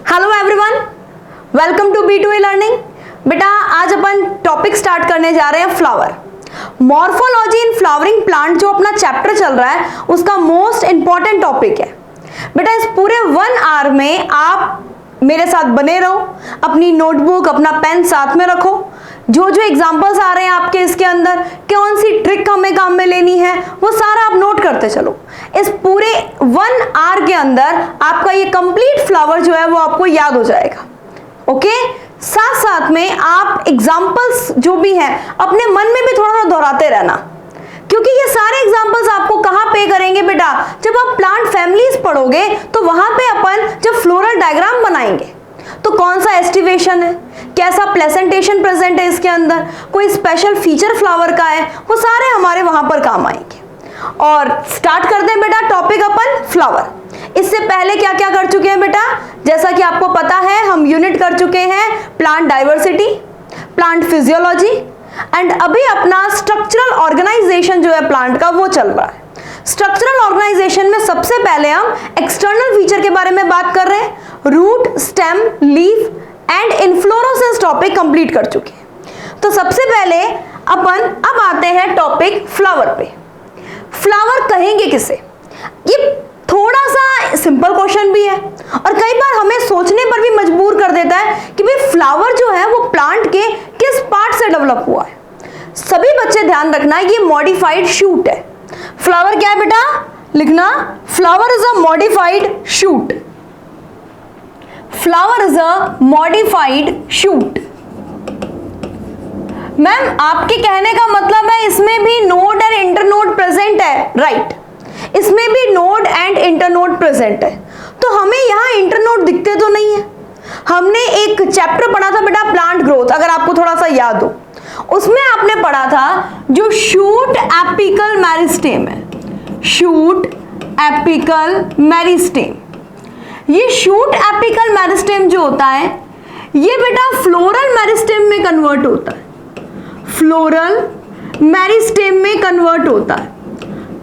Hello everyone, welcome to B2A learning. बेटा आज अपन टॉपिक स्टार्ट करने जा रहे हैं flower. Morphology in flowering plant जो अपना चैप्टर चल रहा है उसका मोस्ट इंपॉर्टेंट टॉपिक है। बेटा इस पूरे 1 आवर में आप मेरे साथ बने रहो, अपनी नोटबुक अपना पेन साथ में रखो। जो जो एग्जांपल्स आ रहे हैं आपके इसके अंदर, कौन सी ट्रिक हमें काम में लेनी है वो सारा आप नोट करते चलो। इस पूरे 1 आवर के अंदर आपका ये कंप्लीट फ्लावर जो है वो आपको याद हो जाएगा। ओके, साथ साथ में आप एग्जांपल्स जो भी हैं अपने मन में भी थोड़ा सा दोहराते रहना, क्योंकि ये सारे एग्जांपल्स आपको कहां पे करेंगे बेटा, जब आप प्लांट फैमिलीज पढ़ोगे तो वहां पे अपन जब फ्लोरल डायग्राम बनाएंगे तो कौन सा एस्टिवेशन है, कैसा प्लेसेंटेशन प्रेजेंट है इसके अंदर, कोई स्पेशल फीचर फ्लावर का है, वो सारे हमारे वहां पर काम आएंगे। और स्टार्ट करते हैं बेटा टॉपिक अपन फ्लावर। इससे पहले क्या क्या कर चुके हैं बेटा, जैसा कि आपको पता है हम यूनिट कर चुके हैं plant diversity, plant physiology and अभी अपना स्ट्रक्चरल ऑर्गेनाइजेशन जो है प्लांट का वो चल रहा है। स्ट्रक्चरल ऑर्गेनाइजेशन में सबसे पहले हम एक्सटर्नल फीचर के बारे में बात कर रहे हैं। Root, stem, leaf and inflorescence topic complete कर चुके हैं। तो सबसे पहले अपन अब आते हैं टॉपिक फ्लावर पे। फ्लावर कहेंगे किसे, ये थोड़ा सा सिंपल क्वेश्चन भी है और कई बार हमें सोचने पर भी मजबूर कर देता है कि भाई फ्लावर जो है वो प्लांट के किस पार्ट से डेवलप हुआ है। सभी बच्चे ध्यान रखना, ये मॉडिफाइड शूट है। फ्लावर क्या है बेटा, लिखना, flower is a modified shoot. Flower is a modified shoot. Ma'am आपके कहने का मतलब है इसमें भी नोड एंड इंटरनोड प्रेजेंट है, राइट। इसमें भी नोड एंड इंटरनोड प्रेजेंट है, तो हमें यहां इंटरनोड दिखते तो नहीं है। हमने एक चैप्टर पढ़ा था बेटा प्लांट ग्रोथ, अगर आपको थोड़ा सा याद हो, उसमें आपने पढ़ा था जो शूट एपिकल मेरिस्टेम है, शूट एपिकल मेरिस्टेम। ये शूट एपिकल मेरिस्टेम जो होता है ये बेटा फ्लोरल मेरिस्टेम में कन्वर्ट होता है, फ्लोरल मेरिस्टेम में कन्वर्ट होता है।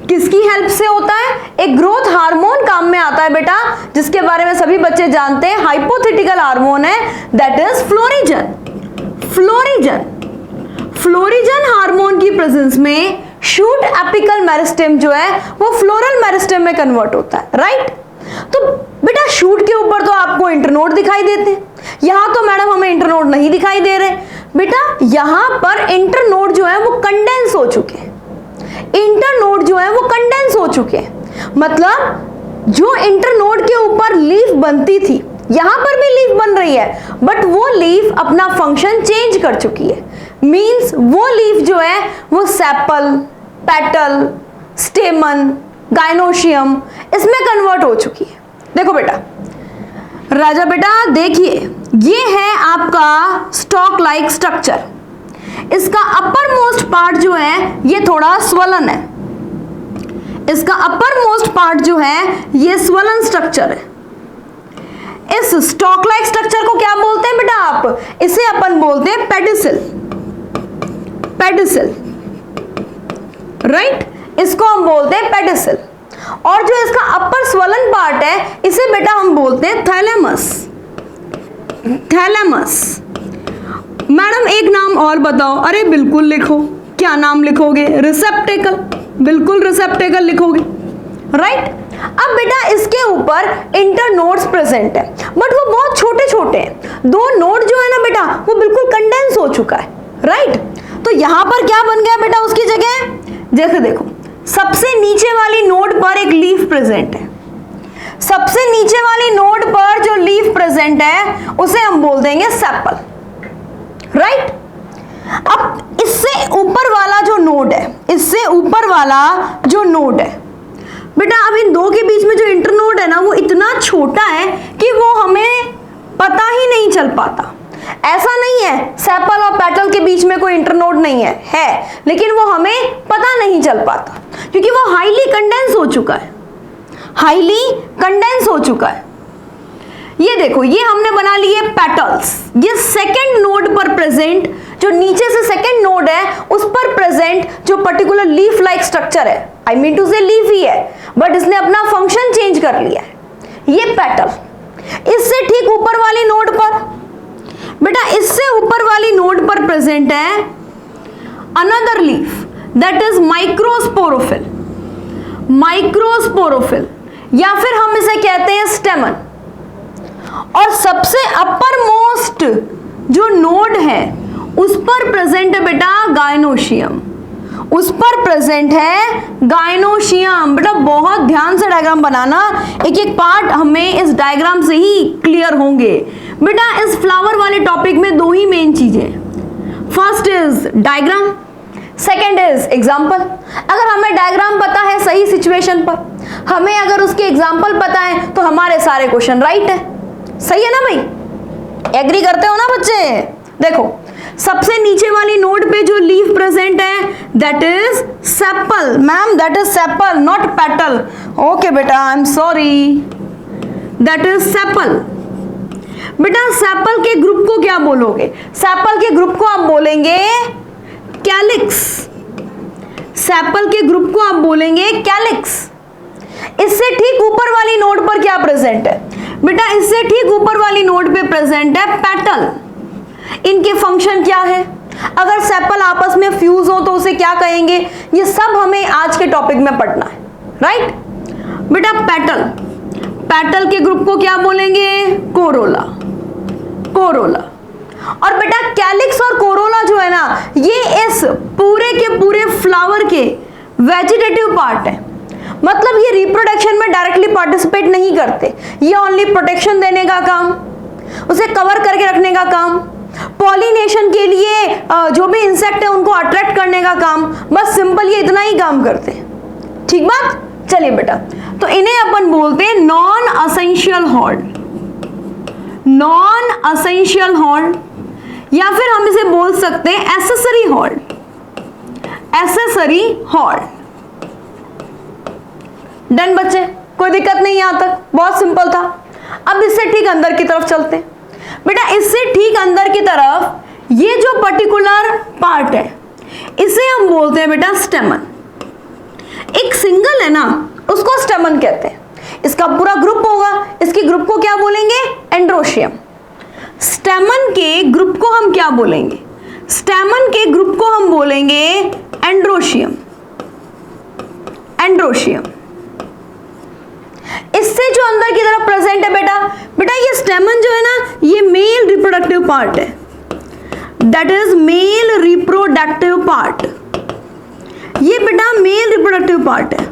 किसकी हेल्प से होता है, एक ग्रोथ हार्मोन काम में आता है बेटा, जिसके बारे में सभी बच्चे जानते हैं, हाइपोथेटिकल हार्मोन है, that is florigen. Florigen, florigen hormone की प्रेजेंस में शूट एपिकल मेरिस्टेम जो है वो फ्लोरल मेरिस्टेम में कन्वर्ट होता है, राइट। तो बेटा शूट के ऊपर तो आपको इंटरनोड दिखाई देते हैं, यहां तो मैडम हमें इंटरनोड नहीं दिखाई दे रहे बेटा। यहां पर इंटरनोड जो है वो कंडेंस हो चुके हैं, इंटरनोड जो है वो कंडेंस हो चुके हैं। मतलब जो इंटरनोड के ऊपर लीफ बनती थी यहां पर भी लीफ बन रही है, बट वो लीफ अपना फंक्शन चेंज कर चुकी है। मींस वो लीफ जो है वो सेपल, पेटल, स्टेमन, गाइनोशियम इसमें कन्वर्ट हो चुकी है। देखो बेटा राजा, बेटा देखिए ये है आपका स्टॉक लाइक स्ट्रक्चर। इसका अपर मोस्ट पार्ट जो है ये थोड़ा स्वलन है, इसका अपर मोस्ट पार्ट जो है ये स्वलन स्ट्रक्चर है। इस स्टॉक लाइक स्ट्रक्चर को क्या बोलते हैं बेटा आप, इसे अपन बोलते हैं पेडिसिल, पेडिसिल, राइट, इसको हम बोलते हैं पेडिसिल। और जो इसका अपर स्वलन पार्ट है इसे बेटा हम बोलते हैं थैलेमस, थैलेमस। मैडम एक नाम और बताओ, अरे बिल्कुल लिखो, क्या नाम लिखोगे, रिसेप्टेकल, बिल्कुल रिसेप्टेकल लिखोगे, राइट। अब बेटा इसके ऊपर इंटरनोड्स प्रेजेंट है, बट वो बहुत छोटे छोटे हैं। दो नोड जो है ना बेटा वो बिल्कुल कंडेंस हो चुका है, राइट। तो यहां पर क्या बन गया बेटा उसकी जगह, जैसे देखो सबसे नीचे वाली नोड पर एक लीफ प्रेजेंट है, सबसे नीचे वाली नोड पर जो लीफ प्रेजेंट है उसे हम बोल देंगे सेपल, राइट। अब इससे ऊपर वाला जो नोड है, इससे ऊपर वाला जो नोड है बेटा, अब इन दो के बीच में जो इंटरनोड है ना वो इतना छोटा है कि वो हमें पता ही नहीं चल पाता। ऐसा नहीं है सेपल और पेटल के बीच में कोई इंटरनोड नहीं है, लेकिन वो हमें पता नहीं चल पाता क्योंकि वो हाईली कंडेंस हो चुका है, हाईली कंडेंस हो चुका है। ये देखो ये हमने बना लिए पेटल्स, ये सेकंड नोड पर प्रेजेंट, जो नीचे से सेकंड नोड है उस पर प्रेजेंट जो पर्टिकुलर लीफ लाइक स्ट्रक्चर है, आई मीन टू से लीफ ही है बट इसने अपना फंक्शन चेंज कर लिया है, ये पेटल। इससे ठीक ऊपर वाली नोड पर, बेटा इससे ऊपर वाली नोड पर प्रेजेंट है another leaf that is microsporophyll, microsporophyll, या फिर हम इसे कहते हैं स्टेमन। और सबसे अपर मोस्ट जो नोड है उस पर प्रेजेंट है बेटा गायनोशियम, उस पर प्रेजेंट है गायनोशियम। बेटा बहुत ध्यान से डायग्राम बनाना, एक एक पार्ट हमें इस डायग्राम से ही क्लियर होंगे। बेटा इस फ्लावर वाले टॉपिक में दो ही मेन चीजें, first is diagram, second is example. अगर हमें डायग्राम पता है सही सिचुएशन पर, हमें अगर उसके एग्जाम्पल पता है तो हमारे सारे क्वेश्चन राइट है। सही है ना भाई, एग्री करते हो ना बच्चे? देखो सबसे नीचे वाली नोड पे जो लीफ प्रेजेंट है that is sepal, ma'am that is sepal not petal. Okay बेटा I am sorry, that is sepal. बेटा सेपल के ग्रुप को क्या बोलोगे? सेपल के ग्रुप को आप बोलेंगे कैलिक्स, सेपल के ग्रुप को आप बोलेंगे कैलिक्स। इससे ठीक ऊपर वाली नोड पर क्या प्रेजेंट है? बेटा इससे ठीक ऊपर वाली नोड पे प्रेजेंट है पेटल। इनके फंक्शन क्या है? अगर सेपल आपस में फ्यूज हो तो उसे क्या कहेंगे? ये सब हमें आज के टॉपिक में पढ़ना है, राइट? बेटा पेटल, पेटल के ग्रुप को क्या बोलेंगे? Corolla, Corolla. और बेटा कैलिक्स और कोरोला जो है ना, ये इस पूरे के पूरे फ्लावर के वेजिटेटिव पार्ट है। मतलब ये रिप्रोडक्शन में डायरेक्टली पार्टिसिपेट नहीं करते, ये ओनली प्रोटेक्शन देने का काम, उसे कवर करके रखने का काम, पॉलिनेशन के लिए जो भी इंसेक्ट है उनको अट्रैक्ट करने का काम, बस सिंपल ये इतना ही काम करते हैं। ठीक बात? चलिए बेटा, तो इन्हें अपन बोलते हैं non essential horn, non essential horn, या फिर हम इसे बोल सकते हैं accessory horn, accessory horn. Done बच्चे, कोई दिक्कत नहीं यहां तक, बहुत सिंपल था। अब इससे ठीक अंदर की तरफ चलते हैं। बेटा इससे ठीक अंदर की तरफ ये जो पर्टिकुलर पार्ट है इसे हम बोलते हैं बेटा स्टेमन। एक सिंगल है ना, उसको स्टेमन कहते हैं। इसका पूरा ग्रुप होगा, इसके ग्रुप को क्या बोलेंगे? एंड्रोशियम। स्टेमन के ग्रुप को हम क्या बोलेंगे? स्टेमन के ग्रुप को हम बोलेंगे एंड्रोशियम, एंड्रोशियम। इससे जो अंदर की तरफ प्रेजेंट है बेटा, बेटा ये स्टेमन जो है ना, ये मेल रिप्रोडक्टिव पार्ट है, that is male reproductive part. ये बेटा मेल रिप्रोडक्टिव पार्ट है।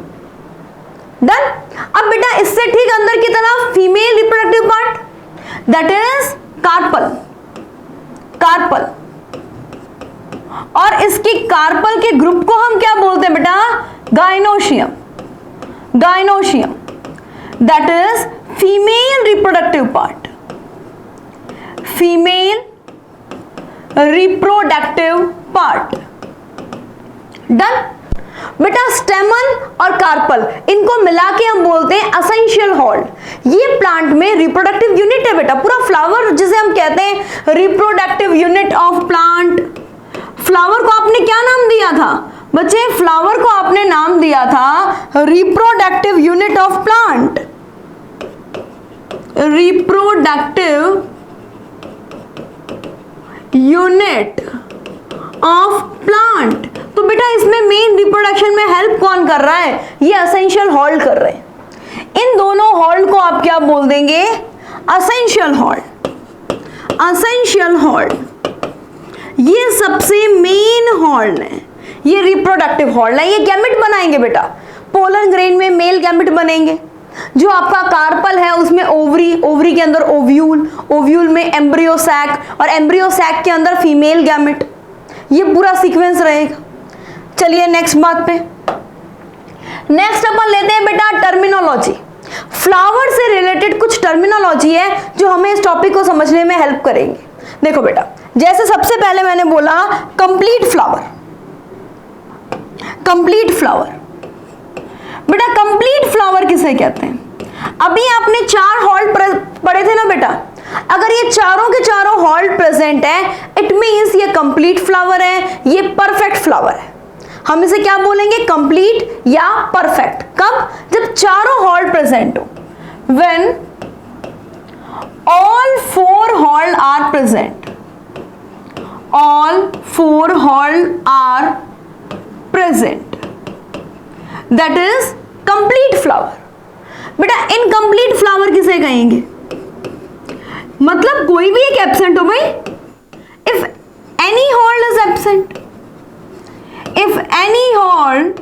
डन। अब बेटा इससे ठीक अंदर की तरफ female reproductive part, that is carpel, carpel. और इसकी कार्पल के ग्रुप को हम क्या बोलते हैं बेटा? Gynoecium, gynoecium, that is female reproductive part, female reproductive part. Done. बेटा स्टेमन और कार्पल इनको मिला के हम बोलते हैं असेंशियल हॉर्न। ये प्लांट में रिप्रोडक्टिव यूनिट है बेटा, पूरा फ्लावर जिसे हम कहते हैं reproductive unit of plant. Flower को आपने क्या नाम दिया था बच्चे? फ्लावर को आपने नाम दिया था reproductive unit of plant, reproductive unit of plant. तो बेटा इसमें मेन रिप्रोडक्शन में हेल्प कौन कर रहा है? ये असेंशियल हॉर्न कर रहे हैं। इन दोनों हॉर्न को आप क्या बोल देंगे? Essential horn, essential horn. ये सबसे मेन हॉर्न है, ये रिप्रोडक्टिव हॉर्न है। ये गैमेट बनाएंगे बेटा, पोलन ग्रेन में मेल गैमेट बनेंगे। जो आपका कार्पल है उसमें ओवरी, ओवरी के अंदर ओव्यूल, ओव्यूल में एम्ब्रियो सैक और एम्ब्रियो सैक के अंदर फीमेल गैमेट। ये पूरा सीक्वेंस रहेगा। चलिए नेक्स्ट बात पे, नेक्स्ट अपन लेते हैं बेटा टर्मिनोलॉजी। फ्लावर से रिलेटेड कुछ टर्मिनोलॉजी है जो हमें इस टॉपिक को समझने में हेल्प करेंगे। देखो बेटा, जैसे सबसे पहले मैंने बोला कंप्लीट फ्लावर, कंप्लीट फ्लावर। बेटा कंप्लीट फ्लावर किसे कहते हैं? अभी आपने 4 हॉल्ट पढ़े थे ना बेटा, अगर ये चारों के चारों हॉल्ट प्रेजेंट है इट मींस ये कंप्लीट फ्लावर है, ये परफेक्ट फ्लावर है। हम इसे क्या बोलेंगे? कंप्लीट या परफेक्ट। कब? जब चारों हॉल्ट प्रेजेंट हो, when all four hall are present, all four hall are present, that is complete flower. बेटा इनकम्प्लीट फ्लावर किसे कहेंगे? मतलब कोई भी एक एब्सेंट हो भाई. If any hall is absent, if any hall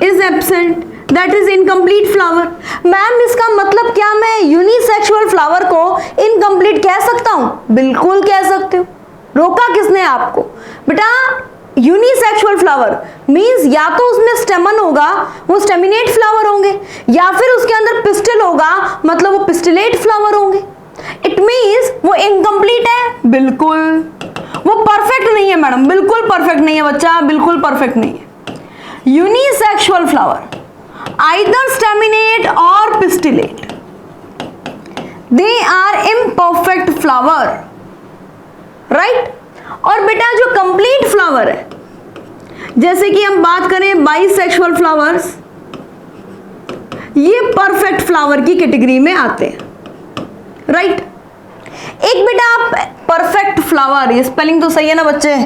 is absent that is incomplete flower. Ma'am इसका मतलब क्या मैं यूनिसेक्सुअल फ्लावर को इनकम्प्लीट कह सकता हूं? बिल्कुल कह सकते हो. रोका किसने आपको? बेटा यूनिसेक्सुअल फ्लावर मींस या तो उसमें स्टेमन होगा, वो स्टेमिनेट फ्लावर होंगे, या फिर उसके अंदर पिस्टिल होगा, मतलब वो पिस्टिलेट फ्लावर होंगे. इट मींस वो इनकम्प्लीट है? बिल्कुल. वो परफेक्ट नहीं है मैडम, बिल्कुल परफेक्ट नहीं है बच्चा, बिल्कुल परफेक्ट नहीं है. यूनिसेक्सुअल फ्लावर आइदर स्टेमिनेट और pistillate, they are imperfect flower, right. और बेटा जो कंप्लीट फ्लावर है, जैसे कि हम बात करें बाइसेक्सुअल फ्लावर्स, ये परफेक्ट फ्लावर की कैटेगरी में आते हैं, राइट. एक बेटा आप परफेक्ट फ्लावर, ये स्पेलिंग तो सही है ना बच्चे?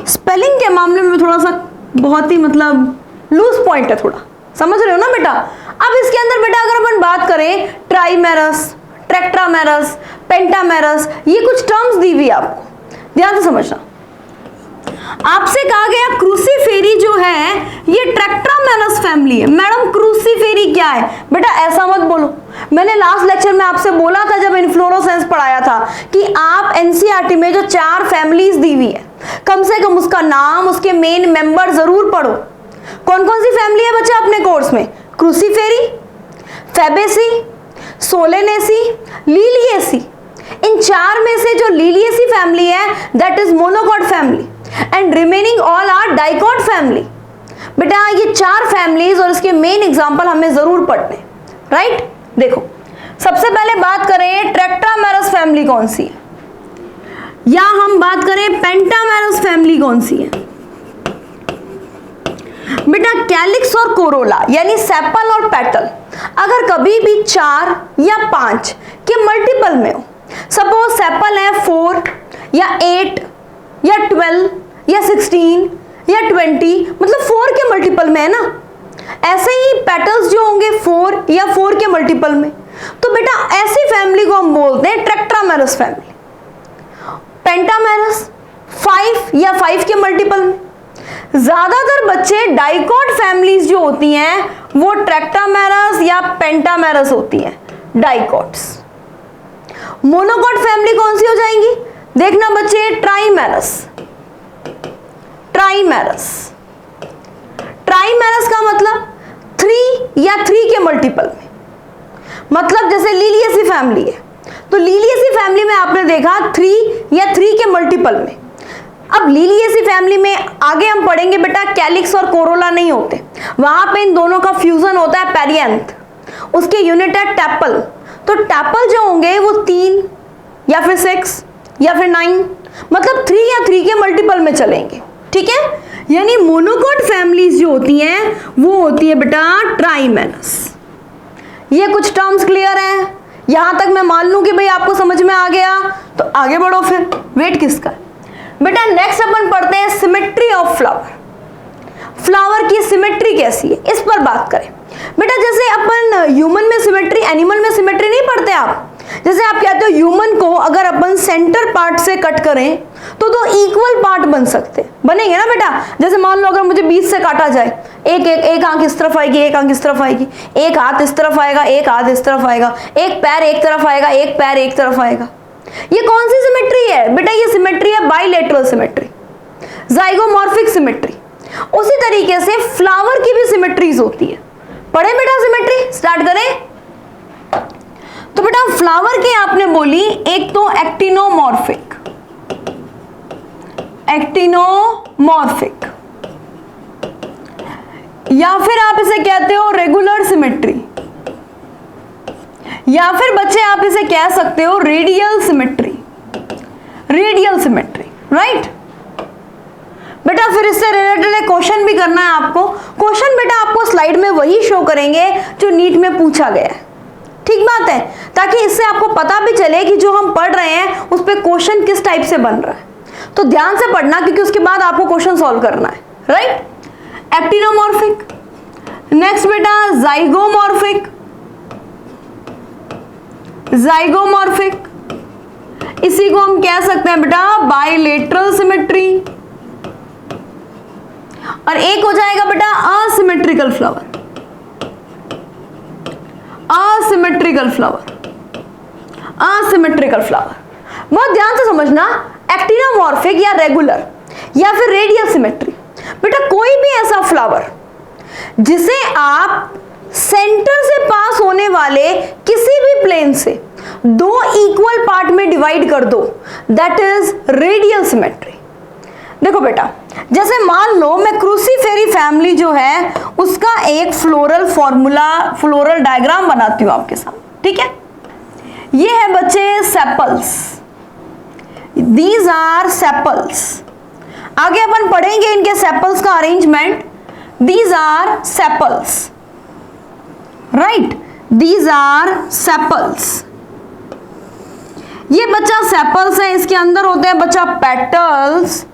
स्पेलिंग के मामले में थोड़ा सा बहुत ही मतलब लूज पॉइंट है, थोड़ा समझ रहे हो ना बेटा? अब इसके अंदर बेटा अगर अपन बात करें ट्राइमेरस, ट्रैक्ट्रामेरस, पेंटामेरस, ये कुछ टर्म्स दी हुई आपको, ध्यान से समझना. आपसे कहा गया क्रूसीफेरी जो है ये ट्रैक्ट्रामेरस फैमिली है. मैडम क्रूसीफेरी क्या है? बेटा ऐसा मत बोलो. मैंने लास्ट लेक्चर में आपसे बोला था जब इन्फ्लोरोसेंस पढ़ाया था कि आप एनसीईआरटी में जो 4 फैमिलीज दी हुई है, कम से कम उसका नाम, उसके मेन मेंबर जरूर पढ़ो. कौन कौन सी फैमिली है बच्चा अपने कोर्स में? Cruciferae, fabaceae, solanaceae, liliaceae. इन 4 में से जो लिलिएसी फैमिली है that is monocot family and remaining all are dicot family. बेटा ये 4 फैमिलीज और इसके मेन एग्जांपल हमें जरूर पढ़ने, राइट. देखो सबसे पहले बात करें ट्रैक्ट्रामेरस फैमिली कौन सी है, या हम बात करें पेंटामेरस फैमिली कौन सी है? बेटा कैलिक्स और कोरोला यानी सेपल और पेटल अगर कभी भी 4 या 5 के मल्टीपल में हो, सपोज सेपल है 4 या 8 या 12 या 16 या 20, मतलब 4 के मल्टीपल में है ना. ऐसे ही पेटल्स जो होंगे 4 या 4 के मल्टीपल में, तो बेटा ऐसी फैमिली को हम बोलते हैं ट्रैक्ट्रामेरस फैमिली. पेंटामेरस 5 या 5 के मल्टीपल में. ज्यादातर बच्चे डाइकॉट फैमिलीज जो होती हैं वो ट्रैक्ट्रामेरस या पेंटामेरस होती हैं, डाइकॉट्स. मोनोकॉट फैमिली कौन सी हो जाएंगी? देखना बच्चे ट्राइमेरस, ट्राइमेरस. ट्राइमेरस का मतलब 3 या 3 के मल्टीपल में, मतलब जैसे लिलिएसी फैमिली है तो लिलिएसी फैमिली में आपने देखा 3 या 3 के मल्टीपल में. अब लिलिएसी फैमिली में आगे हम पढ़ेंगे बेटा कैलिक्स और कोरोला नहीं होते, वहां पे इन दोनों का फ्यूजन होता है पेरिएंथ, उसके यूनिट है टैपल. तो टैपल जो होंगे वो 3 या फिर 6 या फिर 9, मतलब 3 या 3 के मल्टीपल में चलेंगे, ठीक है. यानी मोनोकॉट फैमिलीज जो होती हैं वो होती है बेटा ट्राइमेरस. ये कुछ टर्म्स क्लियर हैं? यहां तक मैं मान लूं कि भाई आपको समझ में आ गया तो आगे बढ़ो, फिर वेट किसका? बेटा नेक्स्ट अपन पढ़ते हैं सिमेट्री ऑफ फ्लावर. फ्लावर की सिमेट्री कैसी है इस पर बात करें. बेटा जैसे अपन ह्यूमन में सिमेट्री, एनिमल में सिमेट्री नहीं पढ़ते आप. जैसे आप कहते हो ह्यूमन को अगर अपन सेंटर पार्ट से कट करें तो 2 इक्वल पार्ट बन सकते, बनेंगे ना बेटा. जैसे मान लो अगर मुझे बीच से काटा जाए, एक आंख इस तरफ आएगी, एक आंख इस तरफ आएगी, एक हाथ इस तरफ आएगा, एक हाथ इस तरफ आएगा, एक पैर एक तरफ आएगा, एक पैर एक तरफ आएगा. ये कौन सी सिमेट्री है बेटा? ये सिमेट्री है बाइलेटरल सिमेट्री, जाइगोमॉर्फिक सिमेट्री. उसी तरीके से फ्लावर की भी सिमेट्रीज होती है. पढ़े बेटा सिमेट्री, स्टार्ट करें. तो बेटा फ्लावर की आपने बोली एक तो एक्टिनोमॉर्फिक, एक्टिनोमॉर्फिक, या फिर आप इसे कहते हो रेगुलर सिमेट्री, या फिर बच्चे आप इसे कह सकते हो radial symmetry, radial symmetry, right. बेटा फिर इससे रिलेटेड एक क्वेश्चन भी करना है आपको. क्वेश्चन बेटा आपको स्लाइड में वही शो करेंगे जो नीट में पूछा गया है, ठीक बात है, ताकि इससे आपको पता भी चले कि जो हम पढ़ रहे हैं उस पे क्वेश्चन किस टाइप से बन रहा है। तो ध्यान से पढ़ना, क्योंकि उसके बाद आपको क्वेश्चन सॉल्व करना है, राइट। एक्टिनोमॉर्फिक, नेक्स्ट बेटा जाइगोमॉर्फिक। जाइगोमॉर्फिक इसी को हम कह सकते हैं बेटा बाइलेटरल सिमेट्री, और एक हो जाएगा बेटा asymmetrical flower. Asymmetrical flower, asymmetrical flower बहुत ध्यान से समझना। एक्टिनोमॉर्फिक या रेगुलर या फिर रेडियल सिमेट्री, बेटा कोई भी ऐसा फ्लावर जिसे आप सेंटर से पास होने वाले किसी भी प्लेन से दो इक्वल पार्ट में डिवाइड कर दो, दैट इज रेडियल सिमेट्री। देखो बेटा, जैसे मान लो मैं क्रूसीफेरी फैमिली जो है उसका एक फ्लोरल फॉर्मूला, फ्लोरल डायग्राम बनाती हूं आपके सामने, ठीक है। ये है बच्चे सेपल्स, दीज आर सेपल्स। आगे अपन पढ़ेंगे इनके सेपल्स का arrangement. These are sepals, right, these are sepals. ये बच्चा सेपल्स है, इसके अंदर होते हैं बच्चा पेटल्स।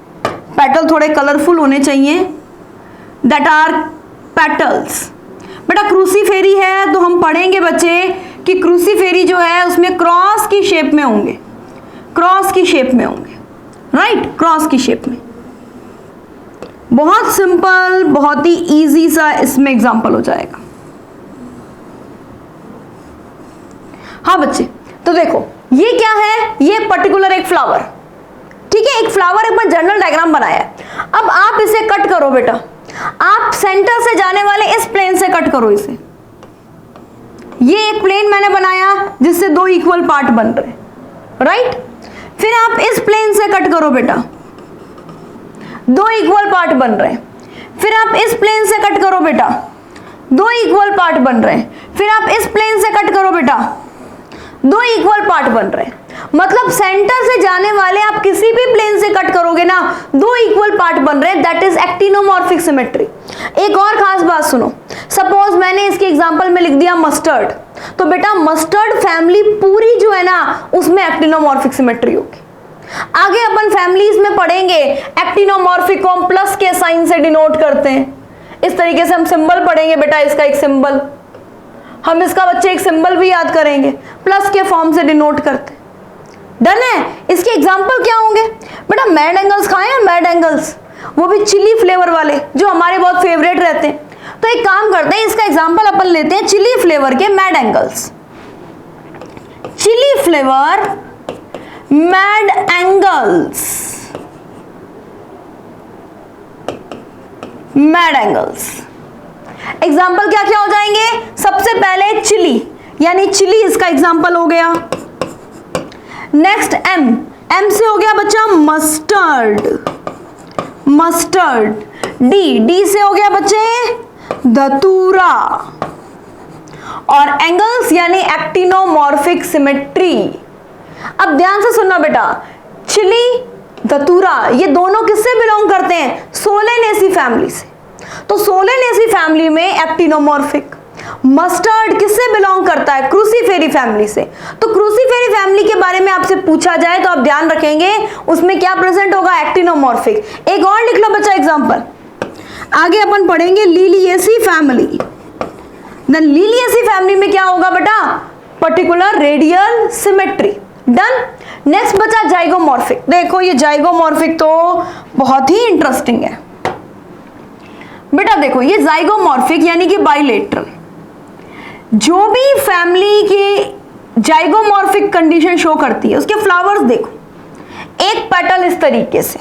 पेटल थोड़े कलरफुल होने चाहिए, दैट आर पेटल्स। बेटा क्रूसीफेरी है तो हम पढ़ेंगे बच्चे कि क्रूसीफेरी जो है उसमें क्रॉस की शेप में होंगे, क्रॉस की शेप में होंगे, राइट, क्रॉस की शेप में। बहुत सिंपल, बहुत ही इजी सा इसमें एग्जांपल हो जाएगा। हाँ बच्चे, तो देखो ये क्या है, ये पर्टिकुलर एक फ्लावर, ठीक है, एक फ्लावर एक जनरल डायग्राम बनाया है। अब आप इसे कट करो बेटा, आप सेंटर से जाने वाले इस प्लेन से कट करो इसे। ये एक प्लेन मैंने बनाया जिससे दो इक्वल पार्ट बन रहे, राइट। फिर आप इस प्लेन से कट करो बेटा, दो इक्वल पार्ट बन रहे। फिर आप इस प्लेन से कट करो बेटा, दो इक्वल पार्ट बन रहे। फिर आप इस प्लेन से कट करो बेटा, दो इक्वल पार्ट बन रहे। मतलब सेंटर से जाने वाले आप किसी भी प्लेन से कट करोगे ना, दो इक्वल पार्ट बन रहे, दैट इज एक्टिनोमॉर्फिक सिमेट्री। एक और खास बात सुनो, सपोज मैंने इसके एग्जांपल में लिख दिया मस्टर्ड, तो बेटा मस्टर्ड फैमिली पूरी जो है ना उसमें एक्टिनोमॉर्फिक सिमेट्री होगी। आगे अपन फैमिलीज में पढ़ेंगे, एक्टिनोमॉर्फिक को हम प्लस के साइन से डिनोट करते हैं। इस तरीके से हम सिंबल पढ़ेंगे बेटा, इसका एक सिंबल, हम इसका बच्चे एक सिंबल भी याद करेंगे, प्लस के फॉर्म से डिनोट करते। डन है। इसके एग्जांपल क्या होंगे बेटा, मैड एंगल्स खाए हैं, मैड एंगल्स, वो भी चिली फ्लेवर वाले जो हमारे बहुत फेवरेट रहते हैं। तो एक काम करते हैं, इसका एग्जांपल अपन लेते हैं चिली फ्लेवर के mad angles. Chilli flavour mad angles, mad angles. Example क्या क्या हो जाएंगे, सबसे पहले चिली, यानी चिली इसका एग्जाम्पल हो गया। नेक्स्ट एम, एम से हो गया बच्चा मस्टर्ड, मस्टर्ड। डी, डी से हो गया बच्चे धतूरा। और एंगल्स यानी एक्टिनोमॉर्फिक सिमेट्री। अब ध्यान से सुनना बेटा, चिली, धतूरा, ये दोनों किससे बिलोंग करते हैं, सोलेनेसी फैमिली से। तो सोलेनेसी फैमिली में एक्टिनोमॉर्फिक। मस्टर्ड किससे बिलोंग करता है, क्रूसीफेरी फैमिली से। तो क्रूसीफेरी फैमिली के बारे में आपसे पूछा जाए तो आप ध्यान रखेंगे उसमें क्या प्रेजेंट होगा, एक्टिनोमॉर्फिक। एक और लिख लो बच्चा एग्जांपल। आगे अपन पढ़ेंगे liliaceae family. Then liliaceae family में क्या होगा बेटा, particular radial symmetry. Done. Next बचा जाइगोमॉर्फिक। देखो ये जाइगोमॉर्फिक तो बहुत ही इंटरेस्टिंग है बेटा। देखो ये जाइगोमॉर्फिक यानी कि बाइलेटरल, जो भी फैमिली की जाइगोमॉर्फिक कंडीशन शो करती है उसके फ्लावर्स देखो, एक पेटल इस तरीके से,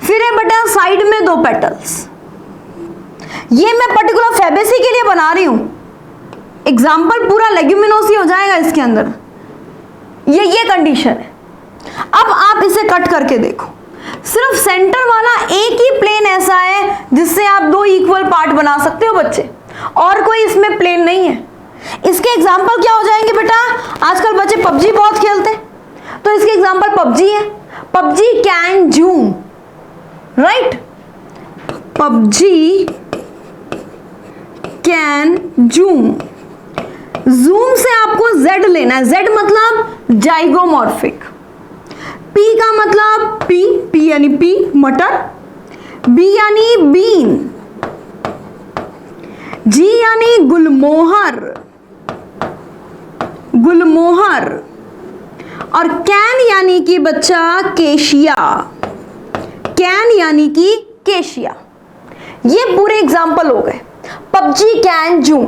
फिर है बेटा साइड में दो पेटल्स। ये मैं पर्टिकुलर फैबेसी के लिए बना रही हूं, एग्जाम्पल पूरा लेग्यूमिनोसी हो जाएगा इसके अंदर। ये कंडीशन है। अब आप इसे कट करके देखो, सिर्फ सेंटर वाला एक ही प्लेन ऐसा है जिससे आप दो इक्वल पार्ट बना सकते हो बच्चे, और कोई इसमें प्लेन नहीं है। इसके एग्जाम्पल क्या हो जाएंगे बेटा, आजकल बच्चे पबजी बहुत खेलते हैं तो इसके एग्जाम्पल पबजी है। PUBG can zoom, right, PUBG can zoom. Zoom से आपको Z लेना है, Z मतलब जाइगोमॉर्फिक, P का मतलब P यानी P मटर, B यानी बीन, G यानी गुलमोहर, गुलमोहर, और कैन यानी कि बच्चा केशिया, कैन यानी कि केशिया। ये पूरे एग्जाम्पल हो गए, PUBG, can, zoom,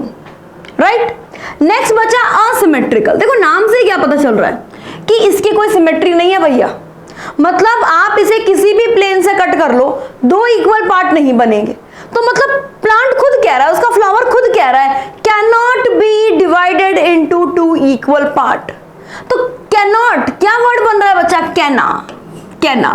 right. Next बचा असिमेट्रिकल। देखो नाम से क्या पता चल रहा है कि इसकी कोई सिमेट्री नहीं है भैया, मतलब आप इसे किसी भी प्लेन से कट कर लो, दो इक्वल पार्ट नहीं बनेंगे। तो मतलब प्लांट खुद कह रहा है, उसका फ्लावर खुद कह रहा है can not be divided into two equal part. तो कैन नॉट क्या वर्ड बन रहा है बच्चा, कैना, कैना।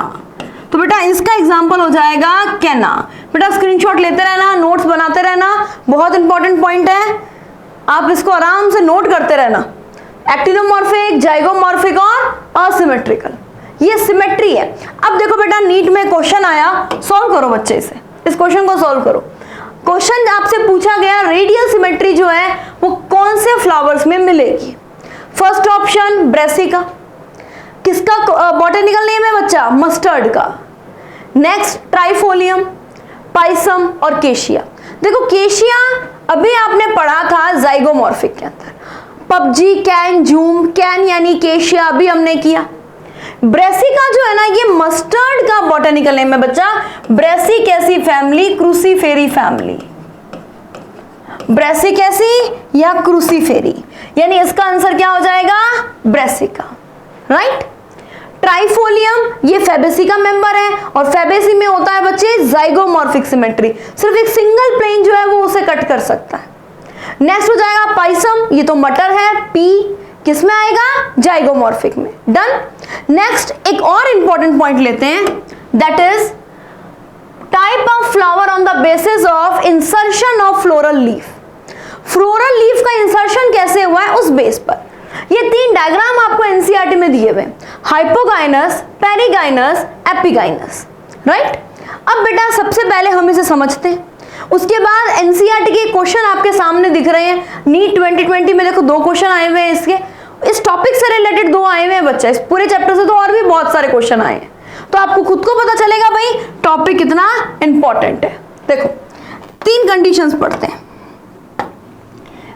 तो बेटा इसका एग्जाम्पल हो जाएगा कैना। बेटा स्क्रीनशॉट लेते रहना, नोट्स बनाते रहना, बहुत इंपॉर्टेंट पॉइंट है, आप इसको आराम से नोट करते रहना। एक्टिनोमॉर्फिक, जाइगोमॉर्फिक और असिमेट्रिकल, ये सिमेट्री है। अब देखो बेटा नीट में क्वेश्चन आया, सॉल्व करो बच्चे इसे, इस क्वेश्चन को सॉल्व करो। क्वेश्चन आपसे पूछा गया रेडियल सिमेट्री जो है वो कौन से फ्लावर्स में मिलेगी। फर्स्ट ऑप्शन ब्रेसिका, किसका बॉटेनिकल नेम है बच्चा, मस्टर्ड का। नेक्स्ट ट्राइफोलियम, पाइसम और केशिया। देखो केशिया अभी आपने पढ़ा था जाइगोमॉर्फिक के अंदर, पबजी, कैन, जूम, कैन यानी केशिया अभी हमने किया। ब्रेसिका जो है ना ये मस्टर्ड का बॉटेनिकल नेम है बच्चा, ब्रेसिकेसी फैमिली, क्रूसीफेरी फैमिली, ब्रेसिकेसी या क्रूसीफेरी, यानी इसका आंसर क्या हो जाएगा, ब्रेसिका, राइट। ट्राइफोलियम ये फैबेसी का मेंबर है, और फैबेसी में होता है बच्चे जाइगोमॉर्फिक सिमेट्री, सिर्फ एक सिंगल प्लेन जो है वो उसे कट कर सकता है। नेक्स्ट हो जाएगा पाइसम, ये तो मटर है, पी किस में आएगा, जाइगोमॉर्फिक में, डन। नेक्स्ट एक और इंपॉर्टेंट पॉइंट लेते हैं, that is type of flower on the basis of insertion of floral leaf. Floral leaf का इंसर्शन कैसे हुआ है उस बेस पर। ये तीन डायग्राम आपको एनसीईआरटी में दिए हुए, हाइपोगाइनस, पेरिगाइनस, एपिगाइनस, राइट। अब बेटा सबसे पहले हम इसे समझते हैं, उसके बाद एनसीईआरटी के क्वेश्चन आपके सामने दिख रहे हैं। नीट 2020 में देखो दो क्वेश्चन आए हुए हैं इसके, इस टॉपिक से रिलेटेड दो आए हुए हैं बच्चा, इस पूरे चैप्टर से तो और भी बहुत सारे क्वेश्चन आए हैं, तो आपको खुद को पता चलेगा भाई टॉपिक कितना इंपॉर्टेंट है। देखो तीन कंडीशंस पढ़ते हैं,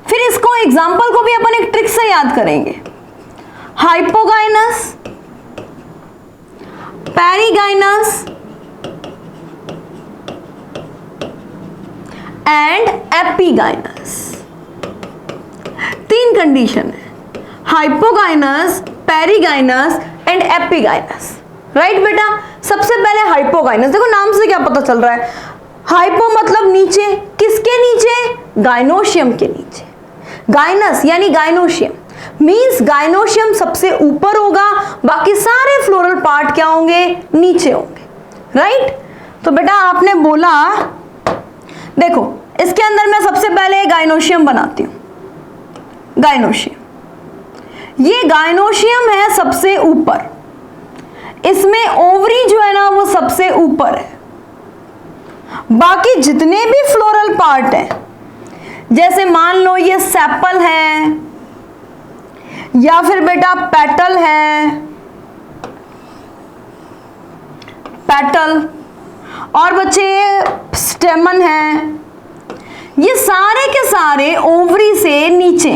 फिर इसको एग्जाम्पल को भी अपन एक ट्रिक से याद करेंगे। हाइपोगाइनस, पेरिगाइनस एंड एपिगाइनस, तीन कंडीशन है, hypogynous, perigynous and epigynous, right बेटा। सबसे पहले हाइपोगाइनस, देखो नाम से क्या पता चल रहा है, हाइपो मतलब नीचे, किसके नीचे, गाइनोशियम के नीचे। गाइनस यानी गाइनोशियम, मींस गाइनोशियम सबसे ऊपर होगा, बाकी सारे फ्लोरल पार्ट क्या होंगे, नीचे होंगे, राइट। तो बेटा आपने बोला, देखो इसके अंदर मैं सबसे पहले गाइनोशियम बनाती हूं, गाइनोशियम, ये गाइनोशियम है सबसे ऊपर, इसमें ओवरी जो है ना वो सबसे ऊपर है, बाकी जितने भी फ्लोरल पार्ट हैं, जैसे मान लो ये सेपल है या फिर बेटा पेटल है, पेटल, और बच्चे ये स्टेमन है, ये सारे के सारे ओवरी से नीचे।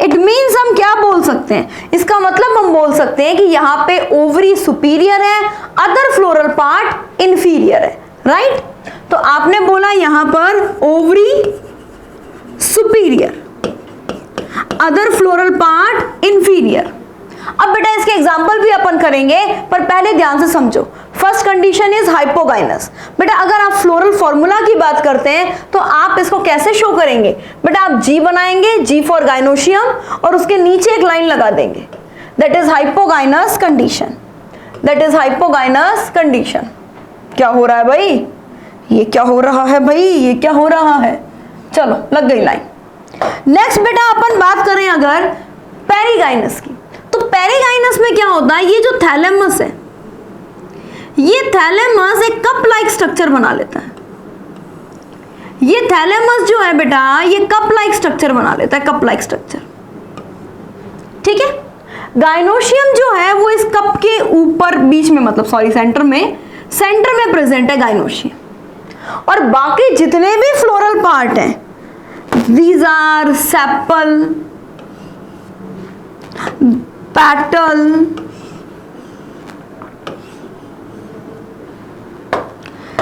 इट मीन्स हम क्या बोल सकते हैं, इसका मतलब हम बोल सकते हैं कि यहाँ पे ओवरी सुपीरियर है, अदर फ्लोरल पार्ट इंफीरियर है, राइट। तो आपने बोला यहाँ पर ovary superior, other floral part inferior. अब बेटा इसके एग्जाम्पल भी अपन करेंगे, पर पहले ध्यान से समझो। First condition is hypogynous. बेटा अगर आप फ्लोरल फॉर्मूला की बात करते हैं तो आप इसको कैसे शो करेंगे, बेटा आप जी बनाएंगे, जी फॉर गाइनोशियम, और उसके नीचे एक लाइन लगा देंगे, that is hypogynous condition, that is hypogynous condition. क्या हो रहा है भाई, ये क्या हो रहा है भाई, ये क्या हो रहा है, चलो लग गई लाइन। नेक्स्ट बेटा अपन बात करें अगर पेरिगाइनस की, तो पेरिगाइनस में क्या होता है, ये जो थैलेमस है, ये थैलेमस एक कप लाइक स्ट्रक्चर बना लेता है, ये थैलेमस जो है बेटा ये कप लाइक स्ट्रक्चर बना लेता है, कप लाइक स्ट्रक्चर, ठीक है। गाइनोशियम जो है वो इस कप के ऊपर बीच में, मतलब सॉरी सेंटर में प्रेजेंट है गाइनोशियम। और बाकी जितने भी फ्लोरल पार्ट हैं, these are सेपल, पेटल,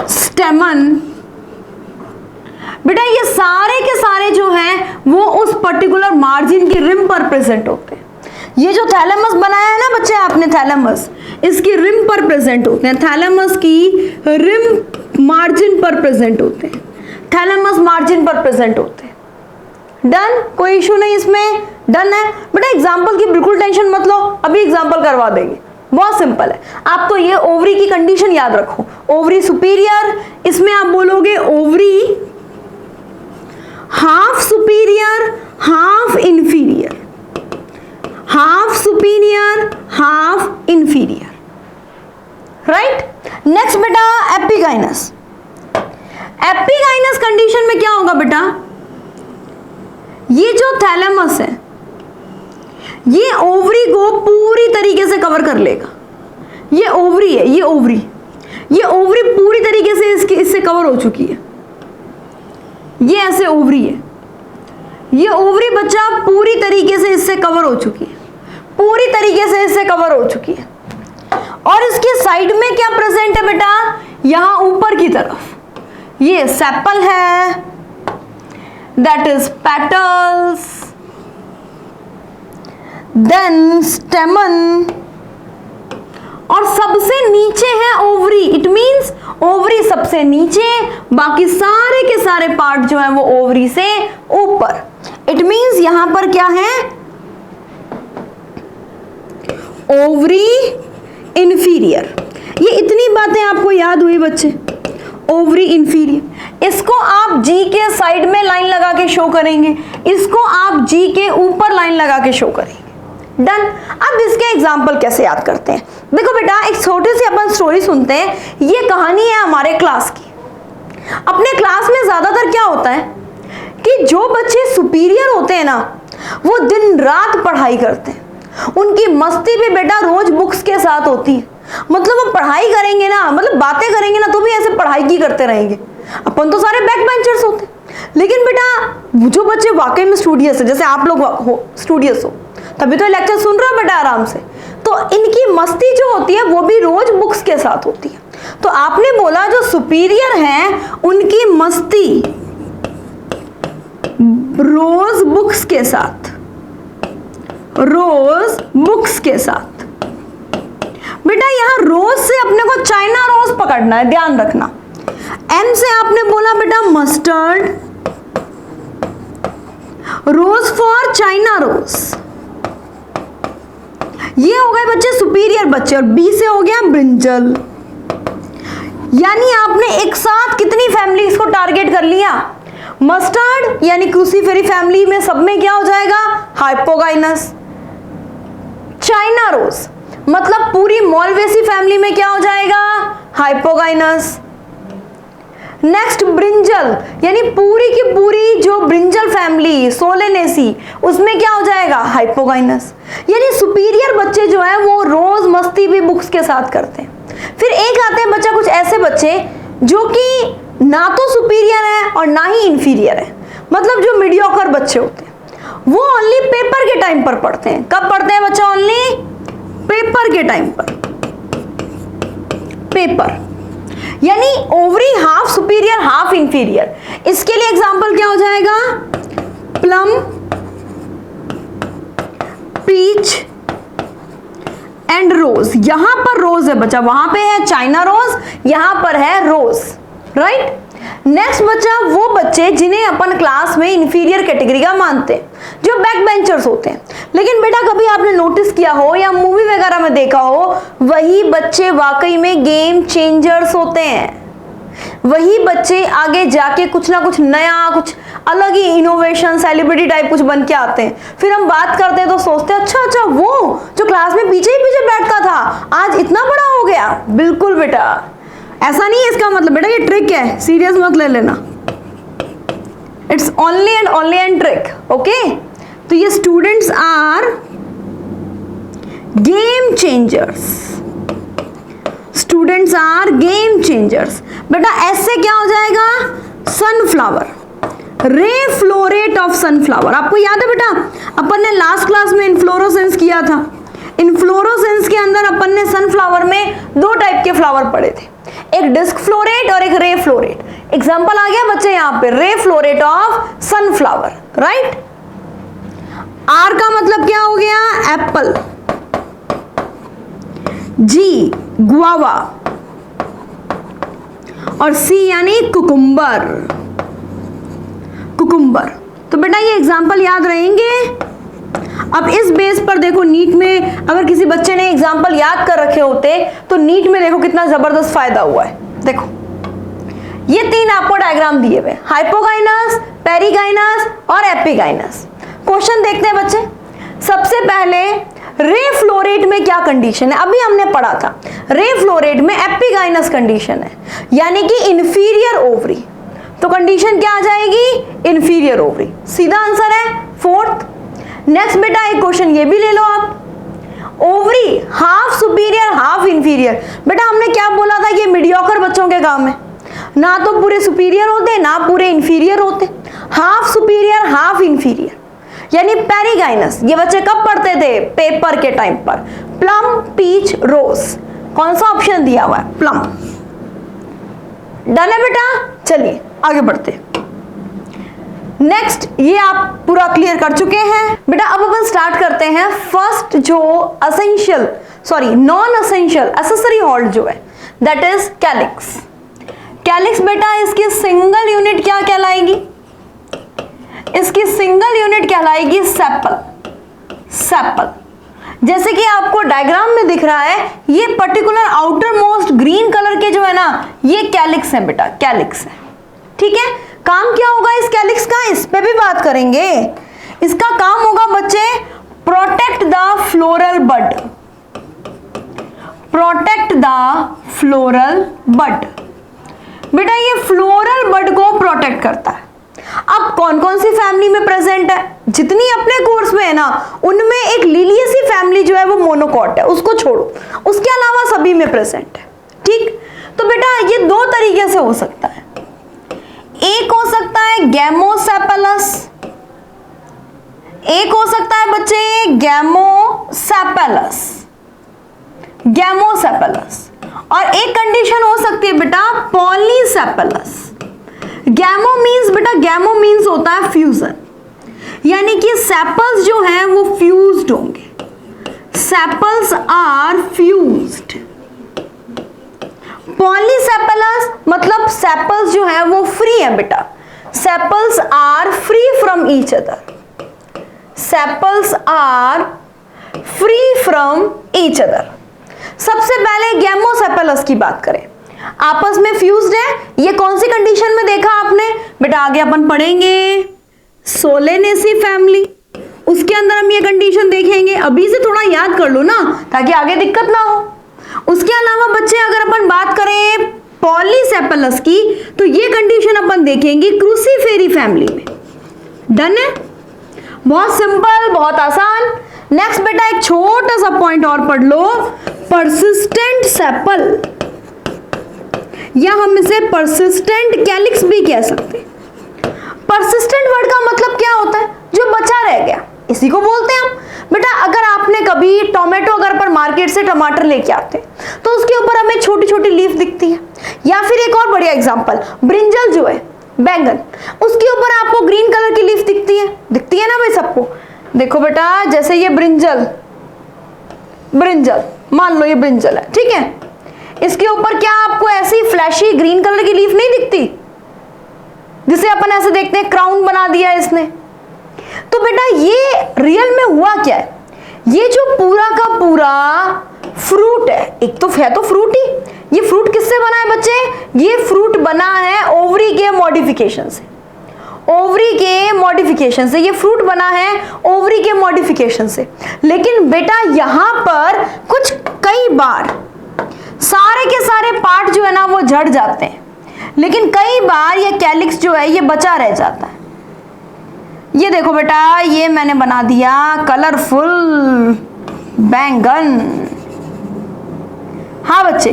स्टेमन, बेटा ये सारे के सारे जो हैं वो उस पर्टिकुलर मार्जिन की रिम पर प्रेजेंट होते हैं। ये जो थैलेमस बनाया है ना बच्चे आपने, थैलेमस इसकी रिम पर प्रेजेंट होते हैं, थैलेमस की रिम मार्जिन पर प्रेजेंट होते हैं, थैलेमस मार्जिन पर प्रेजेंट होते हैं। डन, कोई इशू नहीं इसमें, डन है बेटा। एग्जाम्पल की बिल्कुल टेंशन मत लो, अभी एग्जाम्पल करवा देंगे, बहुत सिंपल है। आप तो ये ओवरी की कंडीशन याद रखो, ओवरी सुपीरियर, इसमें आप बोलोगे ovary half superior half inferior, half superior half inferior, right. Next बेटा एपिगाइनस। एपिगाइनस कंडीशन में क्या होगा बेटा, ये जो थैलेमस है ये ओवरी को पूरी तरीके से कवर कर लेगा। ये ओवरी है, ये ओवरी पूरी तरीके से इससे कवर हो चुकी है। ये ऐसे ओवरी है, ये ओवरी बच्चा पूरी तरीके से इससे कवर हो चुकी है, पूरी तरीके से इससे कवर हो चुकी है। और इसके साइड में क्या प्रेजेंट है बेटा, यहां ऊपर की तरफ ये सेपल है, that is petals, then stamen, और सबसे नीचे है ओवरी। इट मींस ओवरी सबसे नीचे, बाकी सारे के सारे पार्ट जो है वो ओवरी से ऊपर। इट मींस यहां पर क्या है, ओवरी इंफीरियर। ये इतनी बातें आपको याद हुई बच्चे, ओवरी इंफीरियर। इसको आप जी के साइड में लाइन लगा के शो करेंगे, इसको आप जी के ऊपर लाइन लगा के शो करेंगे। डन। अब इसके एग्जाम्पल कैसे याद करते हैं, देखो बेटा एक छोटी सी अपन स्टोरी सुनते हैं। ये कहानी है हमारे क्लास की। अपने क्लास में ज्यादातर क्या होता है कि जो बच्चे सुपीरियर होते हैं ना वो दिन रात पढ़ाई करते हैं, उनकी मस्ती भी बेटा रोज बुक्स के साथ होती है। मतलब वो पढ़ाई करेंगे ना, मतलब बातें करेंगे ना तो भी ऐसे पढ़ाई की करते रहेंगे। अपन तो सारे बैक बेंचर्स होते हैं, लेकिन बेटा जो बच्चे वाकई में स्टूडियस है, जैसे आप लोग हो स्टूडियस हो, तभी तो लेक्चर सुन रहे हो बेटा आराम से, तो इनकी मस्ती जो होती है वो भी रोज बुक्स के साथ होती है। तो आपने बोला जो सुपीरियर हैं उनकी मस्ती रोज बुक्स के साथ, रोज बुक्स के साथ। बेटा यहां रोज से अपने को चाइना रोज पकड़ना है, ध्यान रखना। एम से आपने बोला बेटा mustard, rose for china rose, ये हो गए बच्चे सुपीरियर बच्चे। और बी से हो गया ब्रिंजल। यानी आपने एक साथ कितनी फैमिलीज को टारगेट कर लिया, मस्टर्ड यानी क्रूसीफेरी फैमिली में सब में क्या हो जाएगा, हाइपोगाइनस। चाइना रोज मतलब पूरी मॉलवेसी फैमिली में क्या हो जाएगा, हाइपोगाइनस। नेक्स्ट ब्रिंजल यानी पूरी की पूरी जो ब्रिंजल फैमिली सोलेनेसी उसमें क्या हो जाएगा, हाइपोगाइनस। यानी सुपीरियर बच्चे जो है वो रोज मस्ती भी बुक्स के साथ करते हैं। फिर एक आते हैं बच्चा कुछ ऐसे बच्चे जो कि ना तो सुपीरियर है और ना ही इंफीरियर है, मतलब जो मीडियोकर बच्चे होते हैं वो ओनली पेपर के टाइम पर पढ़ते हैं। कब पढ़ते हैं बच्चा, ओनली पेपर के टाइम पर। पेपर यानी ovary half superior half inferior. इसके लिए एग्जांपल क्या हो जाएगा, प्लम, पीच एंड रोज। यहां पर रोज है बच्चा, वहां पे है चाइना रोज, यहां पर है रोज, राइट। नेक्स्ट बच्चा वो बच्चे जिन्हें अपन क्लास में इंफीरियर कैटेगरी का मानते हैं, जो बैक बेंचर्स होते हैं। लेकिन बेटा कभी आपने नोटिस किया हो या मूवी वगैरह में देखा हो, वही बच्चे वाकई में गेम चेंजर्स होते हैं। वही बच्चे आगे जाके कुछ ना कुछ नया, कुछ अलग ही इनोवेशन, सेलिब्रिटी टाइप कुछ बन के आते हैं। फिर हम बात करते हैं तो सोचते हैं अच्छा वो जो क्लास में पीछे ही पीछे बैठता था आज इतना बड़ा हो गया। बिल्कुल बेटा ऐसा नहीं है, इसका मतलब बेटा ये ट्रिक है, सीरियस मत ले लेना। It's only and trick, okay. तो ये students are game changers, students are game changers. बेटा ऐसे क्या हो जाएगा, सनफ्लावर, रे फ्लोरेट ऑफ सनफ्लावर। आपको याद है बेटा अपन ने लास्ट क्लास में इन्फ्लोरोसेंस किया था। इन्फ्लोरोसेंस के अंदर अपन ने सनफ्लावर में दो टाइप के फ्लावर पढ़े थे, एक डिस्क फ्लोरेट और एक रे फ्लोरेट। एग्जांपल आ गया बच्चे यहाँ पे, ray floret of sunflower, right. R का मतलब क्या हो गया, एप्पल, जी गुआवा, और सी यानी कुकुम्बर, कुकुम्बर। तो बेटा ये एग्जाम्पल याद रहेंगे। अब इस बेस पर देखो, नीट में अगर किसी बच्चे ने एग्जाम्पल याद कर रखे होते तो नीट में देखो कितना जबरदस्त फायदा हुआ है। देखो ये तीन आपको डायग्राम दिए हुए, हाइपोगाइनस, पेरिगाइनस और एपिगाइनस। क्वेश्चन देखते हैं बच्चे। सबसे पहले रे फ्लोरेट में क्या कंडीशन है, अभी हमने पढ़ा था। रे फ्लोरेट में एपिगाइनस कंडीशन है, यानी कि इंफीरियर ओवरी। तो कंडीशन क्या आ जाएगी, इंफीरियर ओवरी। सीधा आंसर है फोर्थ। नेक्स्ट बेटा एक क्वेश्चन ये भी ले लो आप, ovary half superior half inferior. बेटा हमने क्या बोला था, ये मीडियोकर बच्चों के काम है, ना तो पूरे सुपीरियर होते ना पूरे इंफीरियर होते, हाफ सुपीरियर हाफ इंफीरियर, यानी पेरिगाइनस। ये बच्चे कब पढ़ते थे, पेपर के टाइम पर। प्लम, पीच, रोज, कौन सा ऑप्शन दिया हुआ है, प्लम। डन है बेटा, चलिए आगे बढ़ते। नेक्स्ट ये आप पूरा क्लियर कर चुके हैं बेटा। अब अपन स्टार्ट करते हैं फर्स्ट जो essential non essential accessory halt जो है, दैट इज कैलिक्स। कैलिक्स बेटा इसकी सिंगल यूनिट क्या कहलाएगी, इसकी सिंगल यूनिट कहलाएगी सेपल। सेपल जैसे कि आपको डायग्राम में दिख रहा है, ये particular outer most green colour के जो है ना, ये कैलिक्स है बेटा, कैलिक्स है, ठीक है। काम क्या होगा इस कैलिक्स का, इस पे भी बात करेंगे। इसका काम होगा बच्चे, protect the floral bud, protect the floral bud. बेटा ये फ्लोरल बड को प्रोटेक्ट करता है। अब कौन कौन सी फैमिली में प्रेजेंट है, जितनी अपने कोर्स में है ना, उनमें एक लिलियसी फैमिली जो है वो मोनोकॉट है, उसको छोड़ो, उसके अलावा सभी में प्रेजेंट है, ठीक। तो बेटा ये दो तरीके से हो सकता है, एक हो सकता है गैमोसेपेलस, एक हो सकता है बच्चे गैमोसेपेलस, गैमोसेपेलस, और एक कंडीशन हो सकती है बेटा पॉलीसेपेलस। गैमो मींस बेटा, गैमो मींस होता है फ्यूजन, यानी कि सेपल्स जो हैं वो फ्यूज्ड होंगे, सेपल्स आर फ्यूज्ड। पॉलीसेपेलस मतलब सेपल्स जो है वो फ्री है बेटा, sepals are free from each other, sepals are free from each other. सबसे पहले गैमोसेपेलस की बात करें, आपस में फ्यूज्ड है, ये कौन सी कंडीशन में देखा आपने बेटा, आगे अपन पढ़ेंगे सोलेनेसी फैमिली, उसके अंदर हम ये कंडीशन देखेंगे। अभी से थोड़ा याद कर लो ना, ताकि आगे दिक्कत ना हो। उसके अलावा बच्चे अगर अपन बात करें पॉलीसेपेलस की, तो ये कंडीशन अपन देखेंगे क्रूसीफेरी फैमिली में। डन है, बहुत सिंपल, बहुत आसान। नेक्स्ट बेटा एक छोटा सा पॉइंट और पढ़ लो, परसिस्टेंट सेपल, या हम इसे परसिस्टेंट कैलिक्स भी कह सकते। परसिस्टेंट वर्ड का मतलब क्या होता है, जो बचा रह गया, इसी को बोलते हैं हम। बेटा अगर आपने कभी टोमेटो अगर पर मार्केट से टमाटर लेके आते तो उसके ऊपर हमें छोटी छोटी लीफ दिखती है, या फिर एक और बढ़िया एग्जांपल ब्रिंजल जो है, बैंगन, उसके ऊपर आपको ग्रीन कलर की लीफ दिखती है ना भाई सबको। देखो बेटा जैसे ये ब्रिंजल, ब्रिंजल मान लो ये ब्रिंजल है, ठीक है, इसके ऊपर क्या आपको ऐसी फ्लैशी ग्रीन कलर की लीफ नहीं दिखती, जिसे अपन ऐसे देखते हैं क्राउन बना दिया है इसने। तो बेटा ये रियल में हुआ क्या है, ये जो पूरा का पूरा फ्रूट है, एक तो है तो फ्रूट ही, ये फ्रूट किससे बना है बच्चे, ये फ्रूट बना है ओवरी के मॉडिफिकेशन से, ओवरी के मॉडिफिकेशन से ये फ्रूट बना है, ओवरी के मॉडिफिकेशन से। लेकिन बेटा यहां पर कुछ कई बार सारे के सारे पार्ट जो है ना वो झड़ जाते हैं, लेकिन कई बार ये कैलिक्स जो है ये बचा रह जाता है। ये देखो बेटा, ये मैंने बना दिया कलरफुल बैंगन। हाँ बच्चे,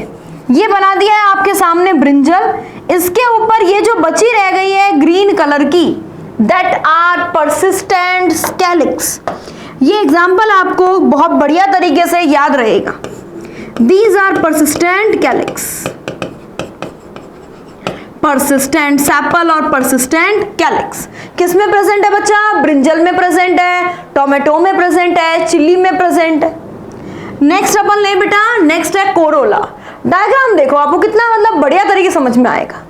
ये बना दिया है आपके सामने ब्रिंजल। इसके ऊपर ये जो बची रह गई है ग्रीन कलर की, दैट आर परसिस्टेंट कैलिक्स। ये एग्जाम्पल आपको बहुत बढ़िया तरीके से याद रहेगा। These are persistent calyx, persistent sepal और परसिस्टेंट कैलिक्स किस में प्रेजेंट है बच्चा? ब्रिंजल में प्रेजेंट है, टोमेटो में प्रेजेंट है, चिल्ली में प्रेजेंट है। नेक्स्ट अपन ले बेटा, नेक्स्ट है कोरोला। डायग्राम देखो, आपको कितना मतलब बढ़िया तरीके समझ में आएगा।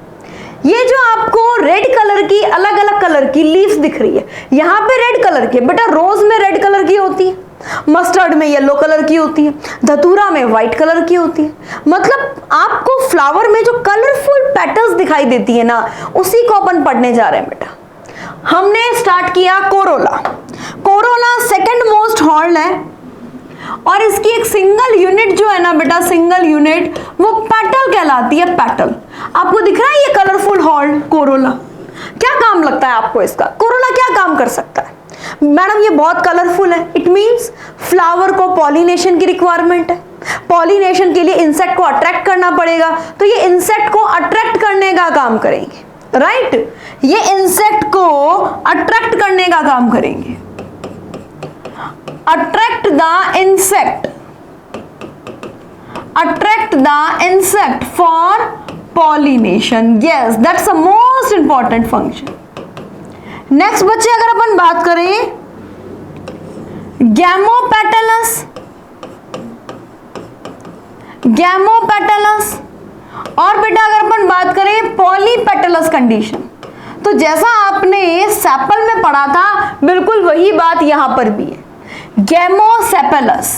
ये जो आपको रेड कलर की अलग अलग कलर की लीव्स दिख रही है, यहाँ पे रेड कलर की, बेटा रोज में रेड कलर की होती है, मस्टर्ड में येलो कलर की होती है, धतूरा में व्हाइट कलर की होती है। मतलब आपको फ्लावर में जो कलरफुल पैटर्न्स दिखाई देती है ना, उसी को अपन पढ़ने जा रहे हैं बेटा। हमने स्टार्ट किया Corolla. Corolla second most horn है और इसकी एक सिंगल यूनिट जो है ना बेटा, सिंगल यूनिट वो पेटल कहलाती है, पेटल। आपको दिख रहा है ये कलरफुल हॉर्न कोरोला? क्या काम लगता है आपको इसका? कोरोला क्या काम कर सकता है? मैडम ये बहुत कलरफुल है, इट मींस फ्लावर को पॉलिनेशन की रिक्वायरमेंट है। पॉलिनेशन के लिए इंसेक्ट को अट्रैक्ट करना पड़ेगा, तो ये इंसेक्ट को अट्रैक्ट करने का काम करेंगे, राइट? ये इंसेक्ट को अट्रैक्ट करने का काम करेंगे। Attract the insect, attract the insect for pollination. Yes, that's a most important function. Next बच्चे अगर अपन बात करें गैमोपेटलस, गैमोपेटलस, और बेटा अगर अपन बात करें पॉलीपेटलस कंडीशन, तो जैसा आपने सेपल में पढ़ा था बिल्कुल वही बात यहां पर भी है। गैमोसेपेलस,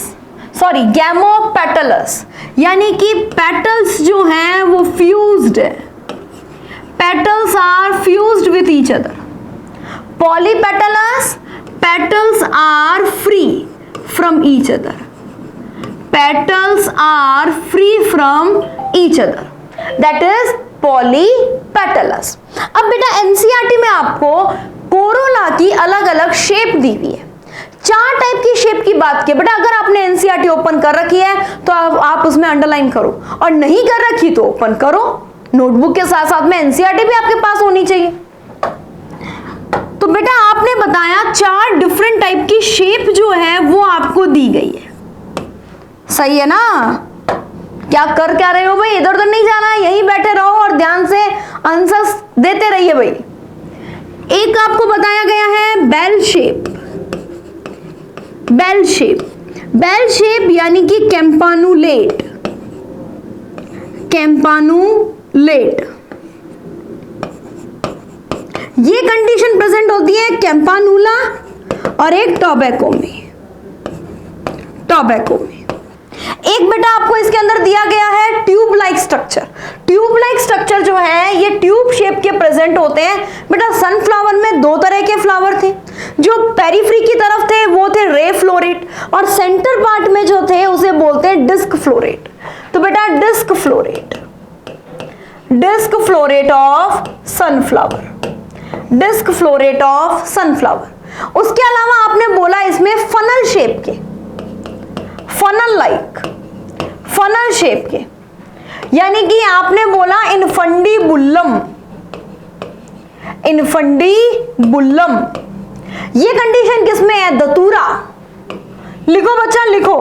सॉरी गैमोपेटलस, यानी कि पेटल्स जो हैं वो फ्यूज्ड है, petals are fused with each other. Polypetalous, petals are free from each other. Petals are free from each other. That is polypetalous. अब बेटा एनसीईआरटी में आपको कोरोला की अलग अलग शेप दी हुई है। 4 टाइप की शेप की बात की बेटा। अगर आपने एनसीईआरटी ओपन कर रखी है तो आप उसमें अंडरलाइन करो, और नहीं कर रखी तो ओपन करो। नोटबुक के साथ साथ में एनसीईआरटी भी आपके पास होनी चाहिए। तो बेटा आपने बताया 4 डिफरेंट टाइप की शेप जो है वो आपको दी गई है, सही है ना? क्या कर क्या रहे हो भाई? इधर उधर नहीं जाना है, यहीं बैठे रहो और ध्यान से आंसर्स देते रहिए भाई। एक आपको बताया गया है bell shape, bell shape, bell shape यानी कि कैंपानुलेट, कैंपानुलेट। ये कंडीशन प्रेजेंट होती है कैंपानुला और एक टोबैको में, टोबैको में। एक बेटा आपको इसके अंदर दिया गया है tube like structure. Tube like structure जो है ये ट्यूब शेप के प्रेजेंट होते हैं। बेटा सनफ्लावर में 2 तरह के फ्लावर थे, जो पेरिफ्री की तरफ थे वो थे रे फ्लोरेट, और सेंटर पार्ट में जो थे उसे बोलते हैं डिस्क फ्लोरेट। तो बेटा disc floret, disc floret of sunflower, disc floret of sunflower. उसके अलावा आपने बोला इसमें फनल शेप के, फनल लाइक, फनल शेप के, यानी कि आपने बोला इनफंडीबुलम, इनफंडीबुलम। ये कंडीशन किसमें है? धतूरा। लिखो बच्चा लिखो,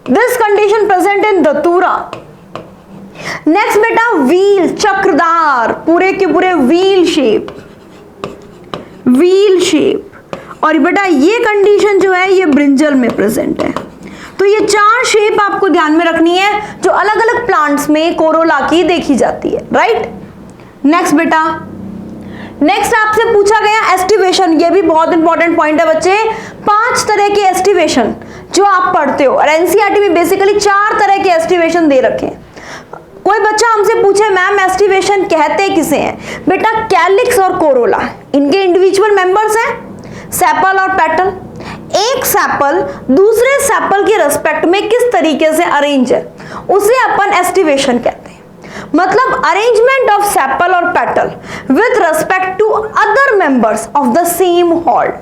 दिस कंडीशन प्रेजेंट इन धतूरा। नेक्स्ट बेटा व्हील, चक्रदार, पूरे के पूरे व्हील शेप, व्हील शेप। और बेटा ये कंडीशन जो है ये ब्रिंजल में प्रेजेंट है। तो ये 4 शेप आपको ध्यान में रखनी है जो अलग अलग प्लांट्स में कोरोला की देखी जाती है, राइट? नेक्स्ट बेटा, नेक्स्ट आपसे पूछा गया एस्टिवेशन। ये भी बहुत इंपॉर्टेंट पॉइंट है बच्चे। 5 तरह के एस्टिवेशन जो आप पढ़ते हो, और एनसीईआरटी में बेसिकली 4 तरह के एस्टिवेशन दे रखे हैं। कोई बच्चा हमसे पूछे मैम एस्टिवेशन कहते किसे हैं? बेटा कैलिक्स और कोरोला, इनके इंडिविजुअल मेंबर्स हैं, सेपल और पेटल। एक सेपल दूसरे सेपल के रेस्पेक्ट में किस तरीके से अरेंज है उसे अपन एस्टिवेशन कहते हैं। मतलब अरेंजमेंट ऑफ सेपल और petal with respect to other members of the same whorl.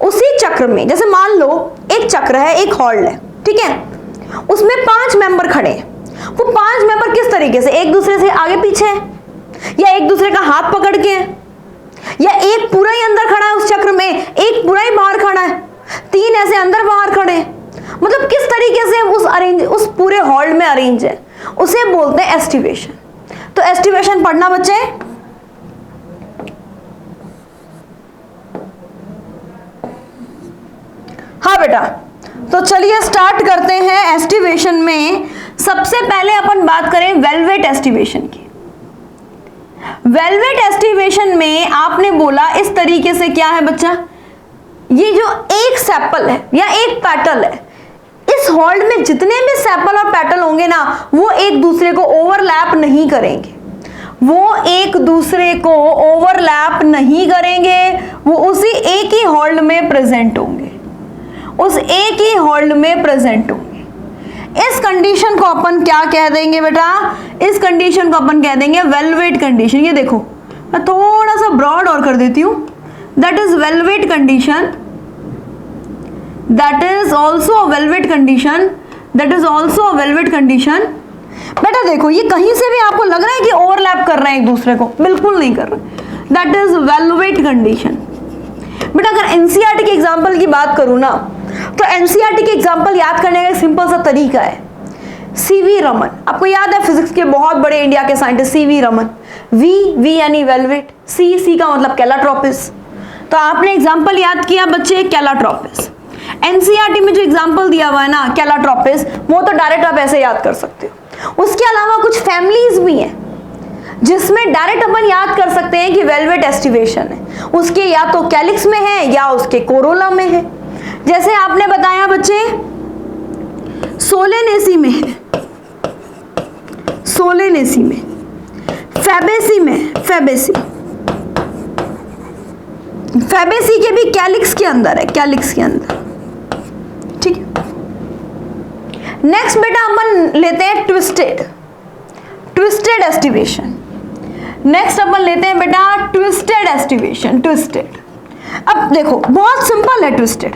उसी चक्र में, जैसे मान लो एक चक्र है, एक हॉर्ड है, ठीक है, उसमें 5 मेंबर खड़े हैं। वो 5 मेंबर किस तरीके से, एक दूसरे से आगे पीछे है, या एक दूसरे का हाथ पकड़ के है, या एक पूरा ही अंदर खड़ा है उस चक्र में, एक पूरा ही बाहर खड़ा है, 3 ऐसे अंदर बाहर खड़े हैं। मतलब किस तरीके से उस पूरे हॉल्ड में अरेंज है, उसे बोलते हैं एस्टिवेशन। तो एस्टिवेशन पढ़ना बच्चे। हाँ बेटा, तो चलिए स्टार्ट करते हैं एस्टिवेशन में। सबसे पहले अपन बात करें वेलवेट एस्टिवेशन की। वेलवेट एस्टिवेशन में आपने बोला इस तरीके से क्या है बच्चा, ये जो एक सेपल है या एक पेटल है, इस हॉल्ड में जितने भी सेपल और पेटल होंगे ना, वो एक दूसरे को ओवरलैप नहीं करेंगे, वो एक दूसरे को ओवरलैप नहीं करेंगे, वो उसी एक ही हॉल्ड में प्रेजेंट होंगे, उस एक ही हॉल्ड में प्रेजेंट होंगे। इस कंडीशन को अपन क्या कह देंगे बेटा, इस कंडीशन को अपन कह देंगे वेलवेट कंडीशन। ये देखो मैं थोड़ा सा ब्रॉड और कर देती हूं, that is velvet condition, that is also a velvet condition, that is also a velvet condition. बेटा देखो ये कहीं से भी आपको लग रहा है कि ओवरलैप कर रहे हैं एक दूसरे को, बिल्कुल नहीं कर रहे, दैट इज वेलवेट कंडीशन। बेटा अगर एनसीईआरटी के एग्जाम्पल की बात करूं ना, तो एनसीईआरटी के एग्जाम्पल याद करने का एक सिंपल सा तरीका है। सीवी रमन, आपको याद है फिजिक्स के बहुत बड़े इंडिया के साइंटिस्ट सीवी रमन। वी यानी वेलवेट, सी का मतलब कैलाट्रोपिस। तो आपने एग्जाम्पल याद किया बच्चे कैलाट्रोपिस। एनसीईआरटी में जो एग्जाम्पल दिया हुआ है ना कैलाट्रोपिस, वो तो डायरेक्ट आप ऐसे याद कर सकते हो। उसके अलावा कुछ फैमिलीज भी हैं जिसमें डायरेक्ट अपन याद कर सकते हैं कि वेलवेट एस्टिवेशन है, उसके या तो कैलिक्स में है या उसके कोरोला में है। जैसे आपने बताया बच्चे सोलेनेसी में है, सोलेनेसी में, फैबेसी में, फैबेसी के भी कैलिक्स के अंदर है, कैलिक्स के अंदर, ठीक है। नेक्स्ट बेटा अपन लेते हैं ट्विस्टेड, ट्विस्टेड एस्टिवेशन। नेक्स्ट अपन लेते हैं बेटा ट्विस्टेड एस्टिवेशन, ट्विस्टेड। अब देखो बहुत सिंपल है ट्विस्टेड,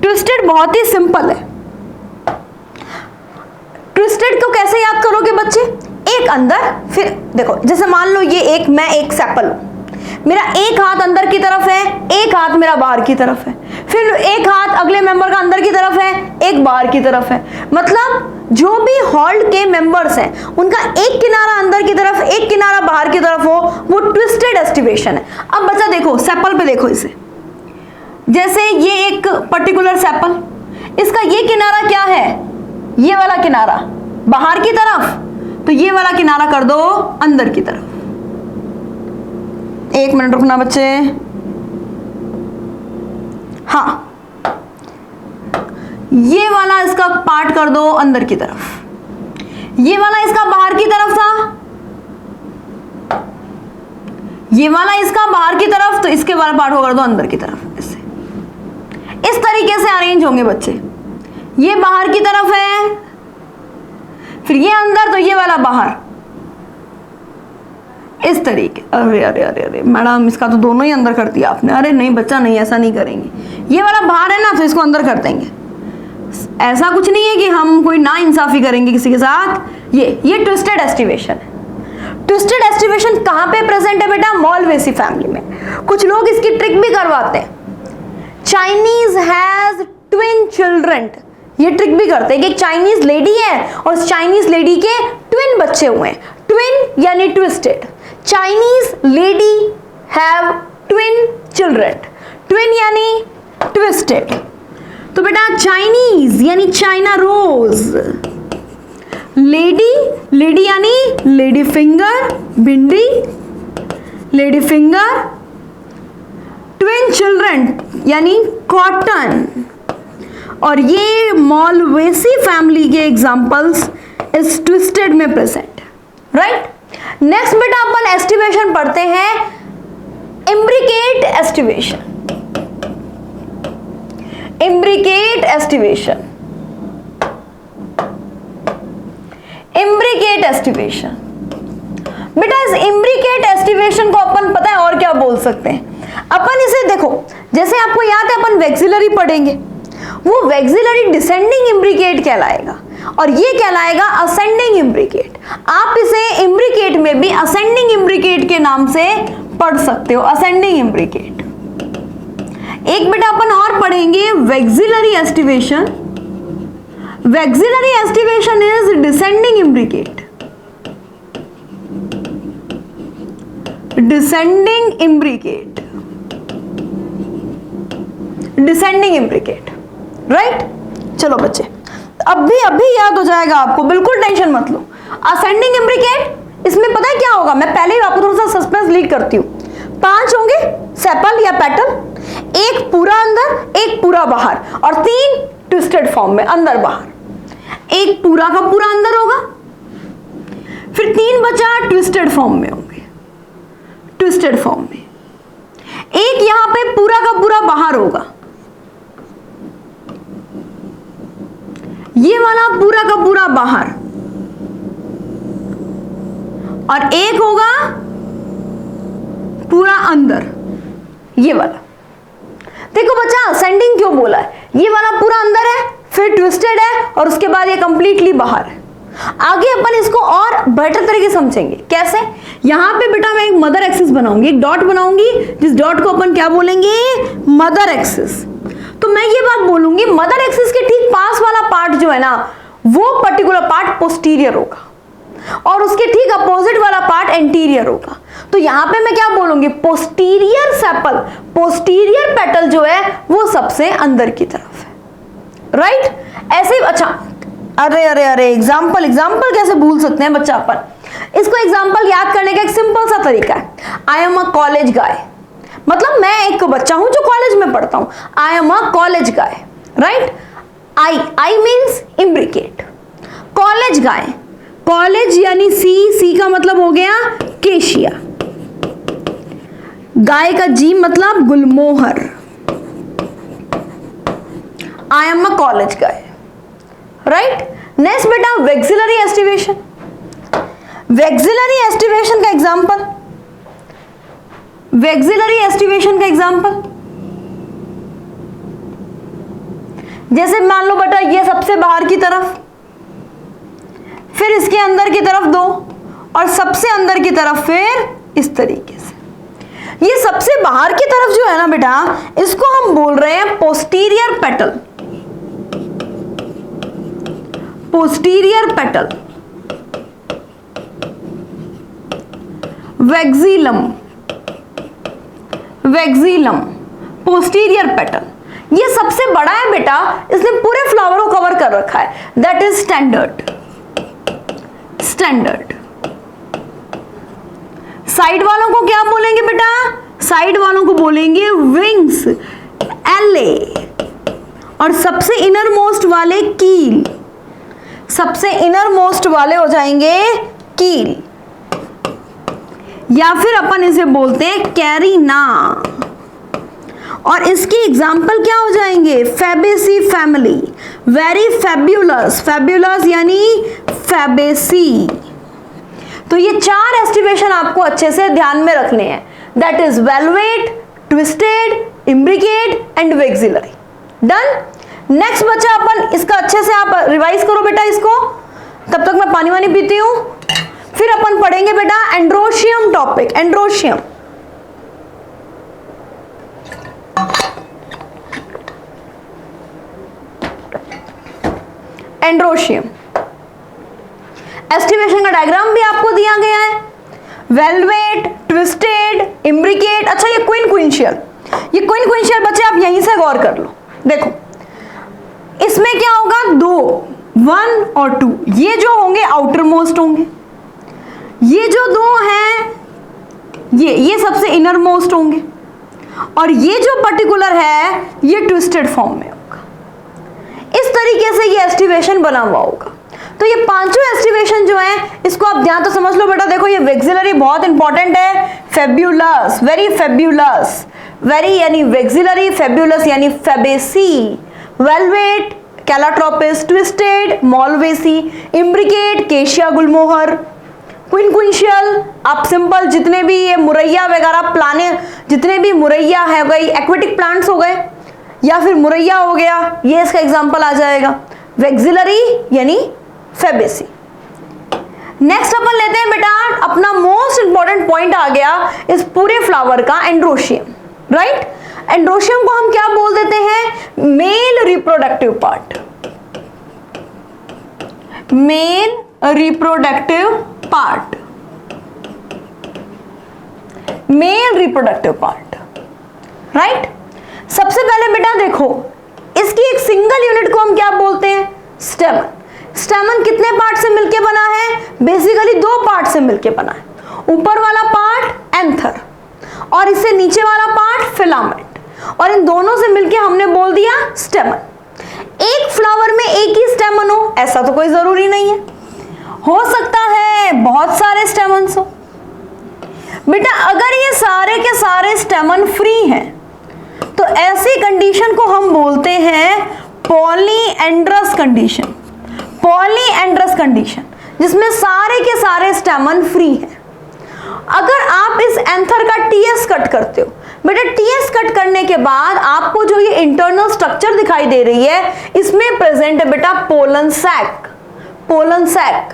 ट्विस्टेड बहुत ही सिंपल है। ट्विस्टेड को कैसे याद करोगे बच्चे, एक अंदर, फिर देखो जैसे मान लो ये एक, मैं एक सेपल हूं, मेरा एक हाथ अंदर की तरफ है, एक हाथ मेरा बाहर की तरफ है, फिर एक हाथ अगले मेंबर का अंदर की तरफ है, एक बाहर की तरफ है। मतलब जो भी हॉल्ड के मेंबर्स हैं उनका एक किनारा अंदर की तरफ, एक किनारा बाहर की तरफ हो, वो ट्विस्टेड एस्टिवेशन है। अब बच्चा देखो सेपल पे देखो इसे, जैसे ये एक पर्टिकुलर सेपल, इसका ये किनारा क्या है, ये वाला किनारा बाहर की तरफ, तो ये वाला किनारा कर दो अंदर की तरफ। एक मिनट रुकना बच्चे, हाँ ये वाला इसका पार्ट कर दो अंदर की तरफ, ये वाला इसका बाहर की तरफ था, ये वाला इसका बाहर की तरफ, तो इसके वाला पार्ट को कर दो अंदर की तरफ। ऐसे इस तरीके से अरेंज होंगे बच्चे, ये बाहर की तरफ है, फिर ये अंदर, तो ये वाला बाहर, इस तरीके। अरे अरे अरे अरे मैडम इसका तो दोनों ही अंदर कर दिया आपने। अरे नहीं बच्चा नहीं, ऐसा नहीं करेंगे, ये वाला बाहर है ना तो इसको अंदर कर देंगे। ऐसा कुछ नहीं है कि हम कोई ना इंसाफी करेंगे किसी के साथ। ये ट्विस्टेड एस्टिवेशन है। ट्विस्टेड एस्टिवेशन कहाँ पे प्रेजेंट है बेटा, मोल्वेसी फैमिली में। कुछ लोग इसकी ट्रिक भी करवाते हैं। चाइनीज हैज ट्विन चिल्ड्रन, ये ट्रिक भी करते हैं कि एक चाइनीज लेडी है और चाइनीज लेडी के ट्विन बच्चे हुए हैं। ट्विन यानी twisted, Chinese lady have twin children, twin यानी ट्विस्टेड। तो बेटा चाइनीज यानी चाइना रोज, लेडी, लेडी यानी लेडी फिंगर, भिंडी, लेडी फिंगर, ट्विन चिल्ड्रन यानी कॉटन। और ये मोल्वेसी फैमिली के एग्जांपल्स इस ट्विस्टेड में प्रेजेंट, राइट। नेक्स्ट बेटा अपन एस्टिवेशन पढ़ते हैं, imbricate aestivation, imbricate aestivation, imbricate aestivation. बेटा इस इम्ब्रिकेट एस्टिवेशन को अपन पता है और क्या बोल सकते हैं, अपन इसे देखो, जैसे आपको याद है अपन वैक्सिलरी पढ़ेंगे, वो वैक्सिलरी डिसेंडिंग इम्ब्रिकेट कहलाएगा और ये कहलाएगा असेंडिंग इम्ब्रिकेट। आप इसे इम्ब्रिकेट में भी असेंडिंग इम्ब्रिकेट के नाम से पढ़ सकते हो, असेंडिंग इम्ब्रिकेट। एक बेटा अपन और पढ़ेंगे vexillary aestivation. Vexillary aestivation is descending imbricate, descending imbricate, descending imbricate, right. चलो बच्चे अभी याद हो जाएगा आपको, बिल्कुल टेंशन मत लो। असेंडिंग इम्ब्रिकेट, इसमें पता है क्या होगा, मैं पहले ही आपको थोड़ा सा सस्पेंस लीक करती हूँ। 5 होंगे सेपल या पेटल, एक पूरा अंदर एक पूरा बाहर और 3 ट्विस्टेड फॉर्म में अंदर बाहर। एक पूरा का पूरा अंदर होगा, फिर 3 बचा ट्विस्टेड फॉर्म में होंगे, ट्विस्टेड फॉर्म में। एक यहां पे पूरा का पूरा बाहर होगा, ये वाला पूरा का पूरा बाहर, और एक होगा पूरा अंदर, ये वाला। देखो बच्चा असेंडिंग क्यों बोला है, ये वाला पूरा अंदर है, फिर ट्विस्टेड है और उसके बाद ये कंप्लीटली बाहर है। आगे अपन इसको और बेटर तरीके समझेंगे, कैसे। यहां पे बेटा मैं एक मदर एक्सिस बनाऊंगी, एक डॉट बनाऊंगी, जिस डॉट को अपन क्या बोलेंगे, मदर एक्सिस। तो मैं ये बात बोलूंगी मदर एक्सिस के ठीक पास वाला पार्ट जो है ना, वो पर्टिकुलर पार्ट पोस्टीरियर होगा और उसके ठीक अपोजिट वाला पार्ट एंटीरियर होगा। तो यहां पे मैं क्या बोलूंगी, पोस्टीरियर सेपल, पोस्टीरियर पेटल जो है वो सबसे अंदर की तरफ है, राइट। ऐसे अच्छा, अरे एग्जाम्पल कैसे भूल सकते हैं बच्चा अपन। इसको एग्जाम्पल याद करने का एक सिंपल सा तरीका है, आई एम अ कॉलेज गाय, मतलब मैं एक बच्चा हूं जो कॉलेज में पढ़ता हूं, आई am a college guy, right. I means imbricate, college guy, college यानी सी का मतलब हो गया केशिया, गाय का जी मतलब गुलमोहर, I am a college guy, right. Next बेटा वैक्सिलरी एस्टिवेशन, वैक्सिलरी एस्टिवेशन का एग्जांपल, वैक्सिलरी एस्टिवेशन का एग्जांपल जैसे मान लो बेटा ये सबसे बाहर की तरफ, फिर इसके अंदर की तरफ 2 और सबसे अंदर की तरफ फिर इस तरीके से। ये सबसे बाहर की तरफ जो है ना बेटा, इसको हम बोल रहे हैं posterior petal, posterior petal, vexillum, vexillum, posterior petal. ये सबसे बड़ा है बेटा, इसने पूरे फ्लावर को कवर कर रखा है, that is standard, standard. Side वालों को क्या बोलेंगे बेटा, साइड वालों को बोलेंगे विंग्स, एले, और सबसे इनर मोस्ट वाले कील, सबसे इनर मोस्ट वाले हो जाएंगे कील, या फिर अपन इसे बोलते हैं कैरिना। और इसकी एग्जाम्पल क्या हो जाएंगे, Fabaceae family, very fabulous, fabulous यानी फैबेसी। तो ये 4 एस्टिवेशन आपको अच्छे से ध्यान में रखने हैं, that is velvet, twisted, imbricate and vexillary. Done. Next बच्चा अपन इसका अच्छे से आप रिवाइज करो बेटा इसको, तब तक मैं पानी वानी पीती हूं। फिर अपन पढ़ेंगे बेटा androecium topic, androecium. Androecium aestivation का डायग्राम भी आपको दिया गया है, वेलवेट, ट्विस्टेड, इम्ब्रिकेट। अच्छा ये क्विनक्विंशियल, ये क्विनक्विंशियल बच्चे आप यहीं से गौर कर लो। देखो इसमें क्या होगा, 2, 1 और 2, ये जो होंगे आउटर मोस्ट होंगे, ये जो 2 हैं ये सबसे इनर मोस्ट होंगे, और ये जो पर्टिकुलर है ये ट्विस्टेड फॉर्म में होगा। इस तरीके से ये एस्टिवेशन बना हुआ होगा। तो ये 5 एस्टिवेशन जो है इसको आप ध्यान तो समझ लो बेटा। देखो ये वैक्सिलरी बहुत इंपॉर्टेंट है, फेब्यूलस, वेरी फेब्यूलस, वेरी यानी वैक्सिलरी, फेब्यूलस यानी फैबेसी, वेलवेट, कैलाट्रोपिस, ट्विस्टेड, मॉलवेसी, इम्ब्रिकेट, केशिया गुलमोहर, क्विनक्विंशियल, आप सिंपल जितने भी ये मुरैया वगैरह प्लाने, जितने भी मुरैया है गई, एक्वेटिक प्लांट्स हो गए या फिर मुरैया हो गया, ये इसका एग्जांपल आ जाएगा। वेक्सिलरी यानी फेबेसी। नेक्स्ट अपन लेते हैं बेटा अपना मोस्ट इंपॉर्टेंट पॉइंट आ गया इस पूरे फ्लावर का, एंड्रोशियम, राइट। एंड्रोशियम को हम क्या बोल देते हैं? Mail reproductive part, mail reproductive part, mail reproductive part, right. सबसे पहले बेटा देखो, इसकी एक सिंगल यूनिट को हम क्या बोलते हैं? स्टेमन। स्टेमन कितने पार्ट से मिलके बना है? बेसिकली 2 पार्ट से मिलके बना है। ऊपर वाला पार्ट एंथर और इससे नीचे वाला पार्ट फिलामेंट, और इन दोनों से मिलके हमने बोल दिया स्टेमन। एक फ्लावर में एक ही स्टेमन हो ऐसा तो कोई जरूरी नहीं है, हो सकता है बहुत सारे स्टेमन्स हो। बेटा अगर ये सारे के सारे स्टेमन फ्री हैं तो ऐसी कंडीशन को हम बोलते हैं पॉलीएंड्रस कंडीशन। पॉलीएंड्रस कंडीशन जिसमें सारे के सारे स्टेमन फ्री हैं। अगर आप इस एंथर का टीएस कट करते हो, बेटा टीएस कट करने के बाद आपको जो ये इंटरनल स्ट्रक्चर दिखाई दे रही है इसमें प्रेजेंट है बेटा पोलन सैक। पोलन सैक,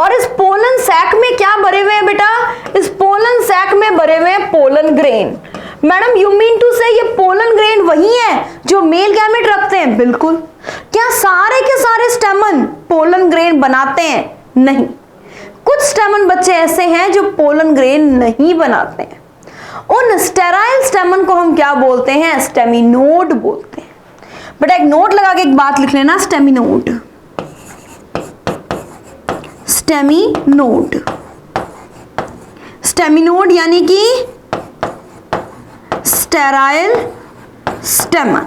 और इस पोलन सैक में क्या भरे हुए हैं बेटा? इस पोलन सैक में भरे हुए हैं pollen grain. Madam you mean to say ये पोलन ग्रेन वही है जो मेल गैमेट रखते हैं? बिल्कुल। क्या सारे के सारे स्टेमन पोलन ग्रेन बनाते हैं? नहीं, कुछ स्टेमन बच्चे ऐसे हैं जो पोलन ग्रेन नहीं बनाते हैं। उन स्टेराइल स्टेमन को हम क्या बोलते हैं? स्टेमिनोड बोलते हैं। बेटा एक नोट लगा के एक बात लिख लेना, स्टेमिनोड। स्टेमिनोड, स्टेमिनोड यानी कि स्टेराइल स्टेमन,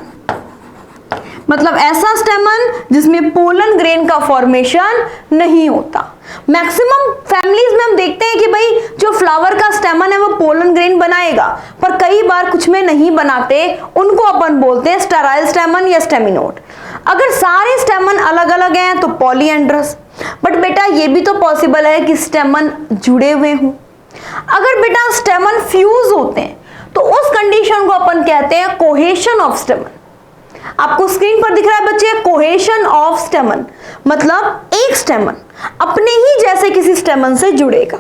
मतलब ऐसा स्टेमन जिसमें पोलन ग्रेन का फॉर्मेशन नहीं होता। मैक्सिमम फैमिलीज में हम देखते हैं कि भाई जो फ्लावर का स्टेमन है वो पोलन ग्रेन बनाएगा, पर कई बार कुछ में नहीं बनाते, उनको अपन बोलते हैं स्टेराइल स्टेमन या स्टेमिनोड। अगर सारे स्टेमन अलग अलग हैं तो पॉलीएंड्रस। बट बेटा ये भी तो पॉसिबल है कि स्टेमन जुड़े हुए हों। अगर बेटा स्टेमन फ्यूज होते हैं तो उस कंडीशन को अपन कहते हैं कोहेशन ऑफ स्टेमन। आपको स्क्रीन पर दिख रहा है बच्चे कोहेशन ऑफ स्टेमन, मतलब एक स्टेमन अपने ही जैसे किसी स्टेमन से जुड़ेगा।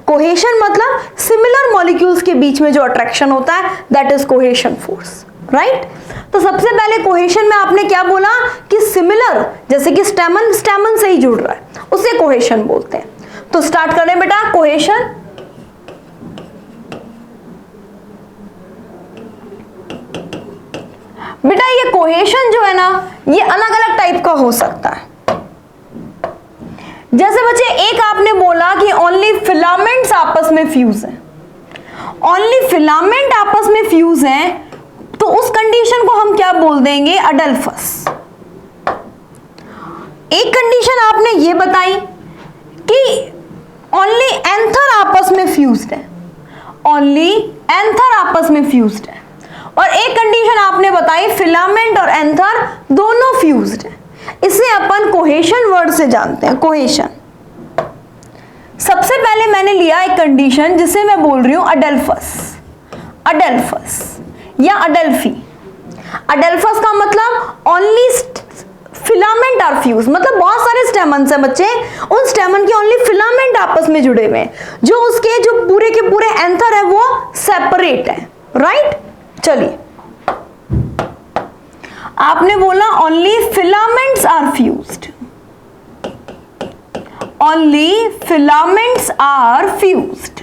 कोहेशन मतलब सिमिलर मॉलिक्यूल्स के बीच में जो अट्रैक्शन होता है, that is cohesion force, right. तो सबसे पहले कोहेशन में आपने क्या बोला कि सिमिलर, जैसे कि स्टेमन स्टेमन से ही जुड़ रहा है, उसे कोहेशन बोलते हैं। तो स्टार्ट करें बेटा कोहेशन। बेटा ये कोहेशन जो है ना, ये अलग अलग टाइप का हो सकता है। जैसे बच्चे एक आपने बोला कि ओनली फिलामेंट्स आपस में फ्यूज हैं, ओनली फिलामेंट आपस में फ्यूज हैं, तो उस कंडीशन को हम क्या बोल देंगे? अडल्फस। एक कंडीशन आपने ये बताई कि ओनली एंथर आपस में फ्यूज्ड है, ओनली एंथर आपस में फ्यूज्ड है, और एक कंडीशन आपने बताई फिलामेंट और एंथर दोनों फ्यूज्ड है। इसे अपन कोहेशन वर्ड से जानते हैं, कोहेशन। सबसे पहले मैंने लिया एक कंडीशन जिसे मैं बोल रही हूं अडल्फस, अडल्फस या अडल्फी। अडल्फस का मतलब ओनली फिलामेंट आर फ्यूज, मतलब बहुत सारे स्टेमन्स हैं बच्चे, उन स्टेमन के ओनली फिलामेंट आपस में जुड़े हुए हैं, जो उसके जो पूरे के पूरे एंथर है वो सेपरेट है, राइट। चलिए आपने बोला only filaments are fused, only filaments are fused.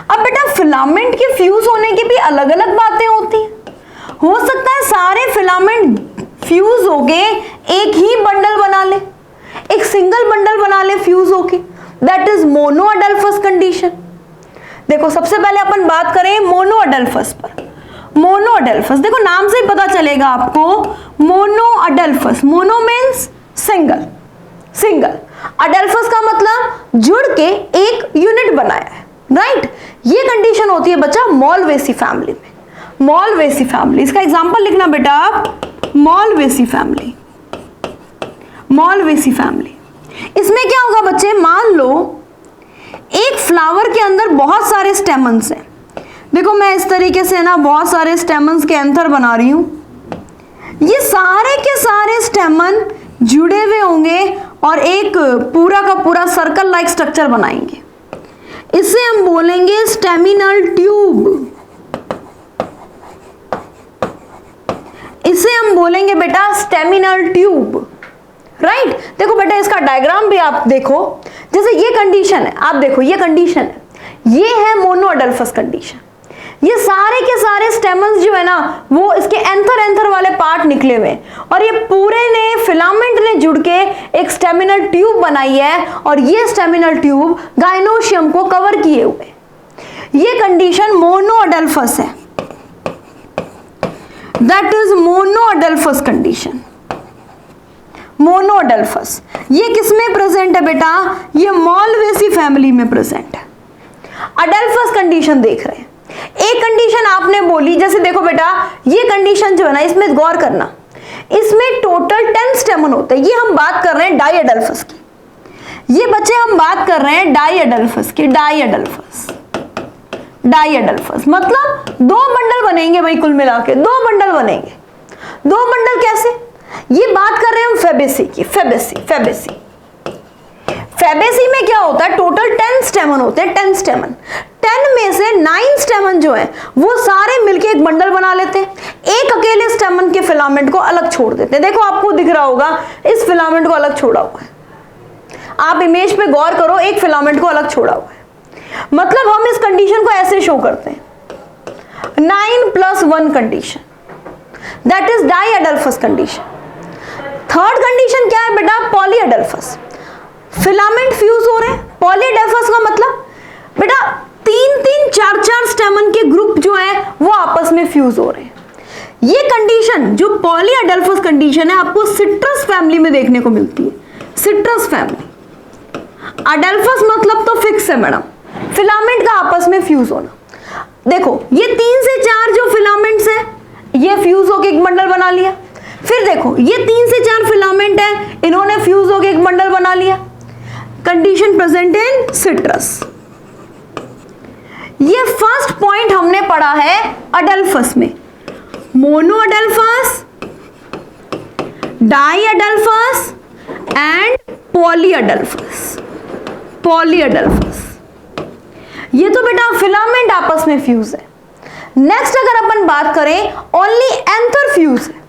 अब बेटा फिलामेंट के फ्यूज होने की भी अलग अलग बातें होती हैं। हो सकता है सारे फिलामेंट फ्यूज होके एक ही बंडल बना ले, एक सिंगल बंडल बना ले फ्यूज होके, दैट इज मोनो अडल्फस कंडीशन। देखो सबसे पहले अपन बात करें मोनो अडल्फस पर। मोनो अडल्फस देखो नाम से ही पता चलेगा आपको, mono adelphous, mono means single, single, adelphous का मतलब जुड़ के एक यूनिट बनाया है, राइट। ये कंडीशन होती है बच्चा मॉलवेसी फैमिली में, मॉलवेसी फैमिली। इसका एग्जांपल लिखना बेटा आप, मॉलवेसी फैमिली, मॉलवेसी फैमिली। इसमें क्या होगा बच्चे, मान लो एक फ्लावर के अंदर बहुत सारे स्टेमन्स हैं। देखो मैं इस तरीके से ना बहुत सारे स्टेमन्स के एंथर बना रही हूं। ये सारे के सारे स्टेमन जुड़े हुए होंगे और एक पूरा का पूरा सर्कल लाइक स्ट्रक्चर बनाएंगे। इसे हम बोलेंगे स्टेमिनल ट्यूब। इसे हम बोलेंगे बेटा स्टेमिनल ट्यूब, राइट। देखो बेटा इसका डायग्राम भी आप देखो, जैसे ये कंडीशन है, आप देखो ये कंडीशन है, ये है मोनोअडल्फस कंडीशन। ये सारे के सारे स्टेमन्स जो है ना वो इसके एंथर वाले पार्ट निकले हुए और ये पूरे ने फिलामेंट ने जुड़ के एक स्टेमिनल ट्यूब बनाई है और ये स्टेमिनल ट्यूब गाइनोशियम को कवर किए हुए। ये कंडीशन मोनोअडल्फस है, दैट इज मोनोअडल्फस कंडीशन। मोनोअडल्फस ये किसमें प्रेजेंट है बेटा, ये मॉलवेसी फैमिली में प्रेजेंट है। अडल्फस कंडीशन देख रहे हैं। एक कंडीशन आपने बोली, जैसे देखो बेटा ये कंडीशन जो है ना इसमें गौर करना, इसमें टोटल 10 स्टेमन होते हैं। ये हम बात कर रहे हैं डाइअडल्फस की। ये बच्चे हम बात कर रहे हैं डाइअडल्फस की। डाइअडल्फस मतलब 2 बंडल बनेंगे भाई, कुल मिला के 2 बंडल बनेंगे। 2 बंडल कैसे, ये बात कर रहे हैं हम फेबेसी की। फेबेसी में क्या होता है, टोटल 10 स्टेमन होते हैं। 10 स्टेमन, 10 में से 9 स्टेमन जो है वो सारे मिलके एक बंडल बना लेते हैं। एक अकेले स्टेमन के फिलामेंट को अलग छोड़ देते हैं। देखो आपको दिख रहा होगा इस फिलामेंट को अलग छोड़ा हुआ है, आप इमेज पे गौर करो, एक फिलामेंट को अलग छोड़ा हुआ है। मतलब हम इस कंडीशन को ऐसे शो करते हैं, 9+1 condition, that is diadelphous condition. Third condition क्या है बेटा, पॉलीअडल्फस। फिलामेंट फ्यूज हो रहे हैं। पॉलीअडल्फस का मतलब बेटा 3-3, 4-4 स्टेमन के ग्रुप जो है वो आपस में फ्यूज हो रहे हैं। ये कंडीशन जो पॉलीअडल्फस कंडीशन है आपको सिट्रस फैमिली में देखने को मिलती है। Citrus family. अडल्फस मतलब तो फिक्स है मैडम, फिलामेंट का आपस में फ्यूज होना। देखो ये 3 से 4 जो फिलामेंट्स है ये फ्यूज होकर एक बंडल बना लिया। फिर देखो ये 3 से 4 फिलामेंट है, इन्होंने फ्यूज होकर एक बंडल बना लिया। Condition present in citrus. ये फर्स्ट पॉइंट हमने पढ़ा है अडल्फस में। मोनोअडल्फस, डाइअडल्फस एंड पॉलीअडल्फस। ये तो बेटा फिलामेंट आपस में फ्यूज है। नेक्स्ट अगर अपन बात करें ओनली एंथर फ्यूज है।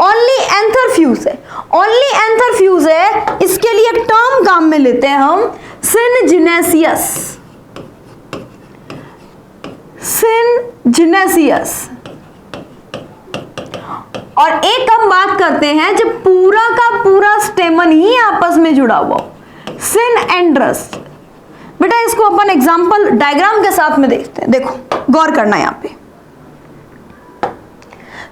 ओनली एंथर फ्यूज है, इसके लिए एक टर्म काम में लेते हैं हम, सिनजिनेसियस। और एक हम बात करते हैं जब पूरा का पूरा स्टेमन ही आपस में जुड़ा हुआ, सिनएंड्रस। बेटा इसको अपन एग्जांपल डायग्राम के साथ में देखते हैं। देखो गौर करना यहां पे,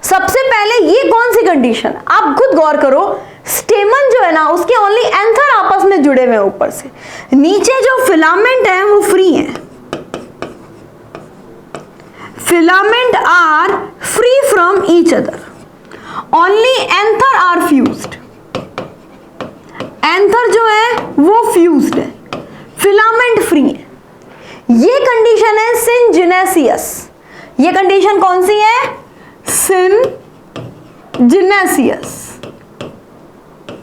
सबसे पहले ये कौन सी कंडीशन है आप खुद गौर करो। स्टेमन जो है ना उसके ओनली एंथर आपस में जुड़े हुए, ऊपर से नीचे जो फिलामेंट है वो फ्री है। Filament are free from each other, only anther are fused. Anther जो है वो फ्यूज्ड है, फिलामेंट फ्री है। ये कंडीशन है सिनजिनेसियस। ये कंडीशन कौन सी है, सिनजिनेसियस,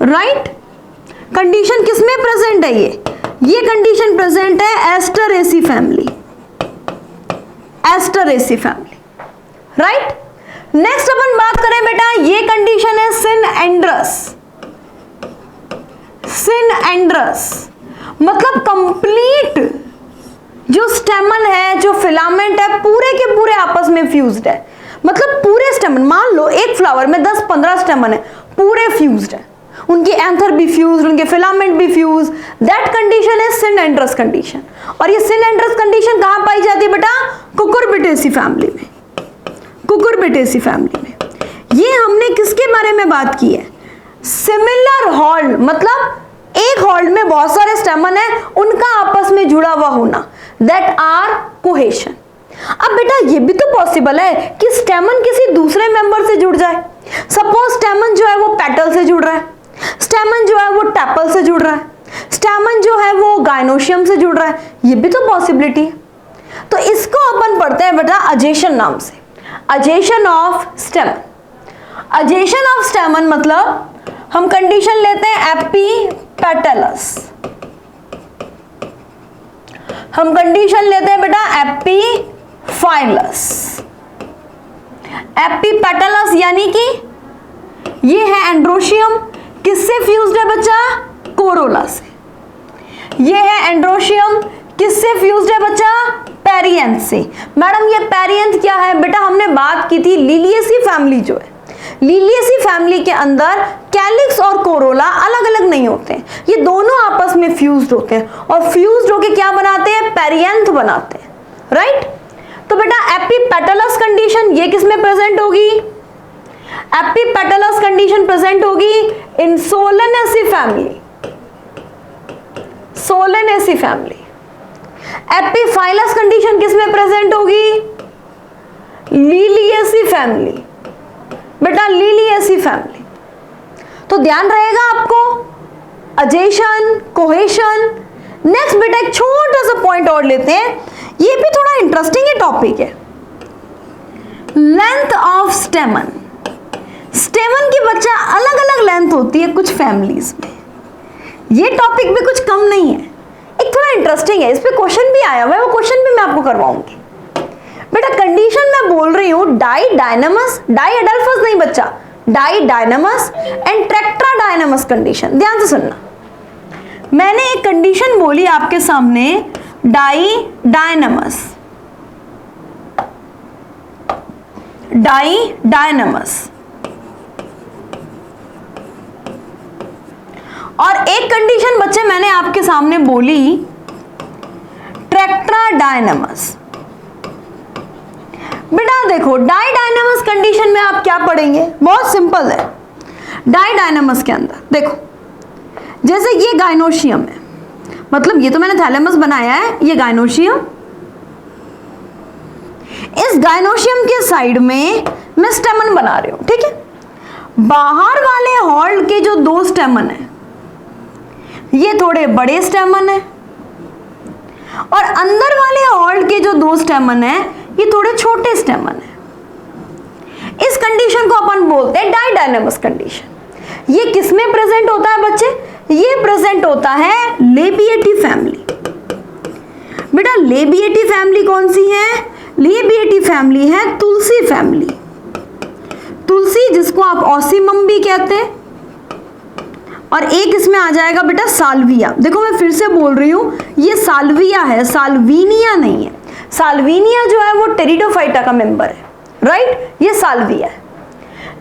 राइट। कंडीशन किसमें प्रेजेंट है, ये कंडीशन प्रेजेंट है एस्टरेसी फैमिली, राइट। नेक्स्ट अपन बात करें बेटा, ये कंडीशन है सिनएंड्रस, मतलब कंप्लीट जो स्टेमन है, जो फिलामेंट है, पूरे के पूरे आपस में फ्यूज्ड है। मतलब पूरे स्टेमन, मान लो एक फ्लावर में 10-15 स्टेमन है, पूरे फ्यूज्ड है, उनके एंथर भी फ्यूज, उनके फिलामेंट भी फ्यूज। दैट कंडीशन है सिनएंड्रस कंडीशन। और ये सिनएंड्रस कंडीशन कहां पाई जाती है बेटा, कुकुरबिटेसी फैमिली में। ये हमने किसके बारे में बात की है, सिमिलर हॉल्ड, मतलब एक हॉल्ड में बहुत सारे स्टेमन है, उनका आपस में जुड़ा हुआ होना, दैट आर कोहेशन। अब बेटा ये भी तो पॉसिबल है कि स्टेमन किसी दूसरे मेंबर से जुड़ जाए। सपोज स्टेमन जो है वो पेटल से जुड़ रहा है, स्टेमन जो है वो टैपल से जुड़ रहा है, स्टेमन जो है वो गाइनोशियम से जुड़ रहा है, ये भी तो पॉसिबिलिटी है। तो इसको अपन पढ़ते हैं बेटा अजेशन नाम से, अजेशन ऑफ स्टेमन। अजेशन ऑफ स्टेमन मतलब हम कंडीशन लेते हैं एपीपेटलस, हम कंडीशन लेते हैं बेटा एपीफाइलस। एपीपेटलस यानी कि ये है एंड्रोशियम, किससे फ्यूज्ड है बच्चा? कोरोला से। ये है एंड्रोशियम, किससे फ्यूज्ड है बच्चा? पेरियंथ से। मैडम ये पेरियंथ क्या है बेटा? हमने बात की थी लिलिएसी फैमिली जो है, लिलिएसी फैमिली के अंदर कैलिक्स और कोरोला अलग अलग नहीं होते हैं, ये दोनों आपस में फ्यूज्ड होते हैं और फ्यूज्ड होके क्या बनाते हैं? पेरियंथ बनाते हैं, राइट। तो बेटा एपीपेटलस कंडीशन ये किस में प्रेजेंट होगी? एपीपेटलस कंडीशन प्रेजेंट होगी in Solanaceae family, Solanaceae family. Epiphyllous condition किस में प्रेजेंट होगी? लिलिएसी फैमिली, बेटा लिलिएसी फैमिली। तो ध्यान रहेगा आपको अजेशन, कोहेशन। नेक्स्ट बेटा एक छोटा सा पॉइंट और लेते हैं, ये भी थोड़ा इंटरेस्टिंग है टॉपिक है, लेंथ ऑफ स्टेमन। स्टेमन की बच्चा अलग अलग लेंथ होती है कुछ फैमिलीज में, ये टॉपिक भी कुछ कम नहीं है, एक थोड़ा इंटरेस्टिंग है, इस पे क्वेश्चन भी आया हुआ है, वो क्वेश्चन भी मैं आपको करवाऊंगी। बेटा कंडीशन मैं बोल रही हूं डाई डायनामस, डाई एडल्फस नहीं बच्चा, डाई डायनामस एंड ट्रैक्ट्रा डायनामस कंडीशन। ध्यान से सुनना, मैंने एक कंडीशन बोली आपके सामने डाई डायनामस, डाई डायनामस, और एक कंडीशन बच्चे मैंने आपके सामने बोली ट्रैक्ट्रा डायनामस। बेटा देखो डाई डायनामस कंडीशन में आप क्या पढ़ेंगे? बहुत सिंपल है। डाई डायनामस के अंदर देखो, जैसे ये गाइनोशियम है, मतलब ये तो मैंने थैलेमस बनाया है, ये गाइनोशियम, इस गाइनोशियम के साइड में मैं स्टेमन बना रही हूं, ठीक है। बाहर वाले हॉल के जो दो स्टेमन है ये थोड़े बड़े स्टेमन है, और अंदर वाले हॉल के जो दो स्टेमन है ये थोड़े छोटे स्टेमन है। इस कंडीशन को अपन बोलते हैं डाई डायनामस कंडीशन। ये किस में प्रेजेंट होता है बच्चे? ये प्रेजेंट होता है लेबिएटी फैमिली। बेटा लेबिएटी फैमिली कौन सी है? लेबिएटी फैमिली है तुलसी फैमिली, तुलसी जिसको आप ऑसीमम भी कहते हैं, और एक इसमें आ जाएगा बेटा साल्विया। देखो मैं फिर से बोल रही हूं, ये साल्विया है, साल्विनिया नहीं है। साल्विनिया जो है वो टेरिडोफाइटा का मेंबर है, राइट, ये साल्विया है।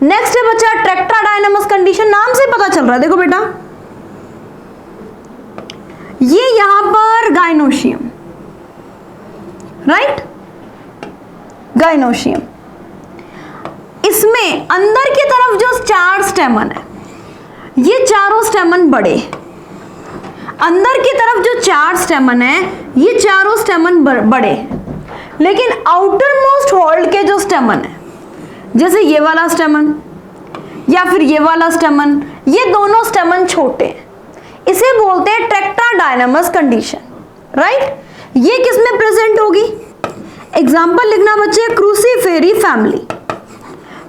नेक्स्ट है बच्चा ट्रैक्ट्रा डायनामस कंडीशन, नाम से पता चल रहा है, देखो बेटा ये यहां पर गाइनोशियम, राइट, गाइनोशियम, इसमें अंदर की तरफ जो 4 स्टेमन है, ये चारों स्टेमन बड़े, अंदर की तरफ जो 4 स्टेमन है ये चारों स्टेमन बड़े, लेकिन आउटर मोस्ट हॉल्ड के जो स्टेमन है, जैसे ये वाला स्टेमन या फिर ये वाला स्टेमन, ये दोनों स्टेमन छोटे हैं, इसे बोलते हैं ट्रैक्ट्रा डायनामस कंडीशन, राइट। ये किस में प्रेजेंट होगी? एग्जाम्पल लिखना बच्चे, क्रूसीफेरी फैमिली,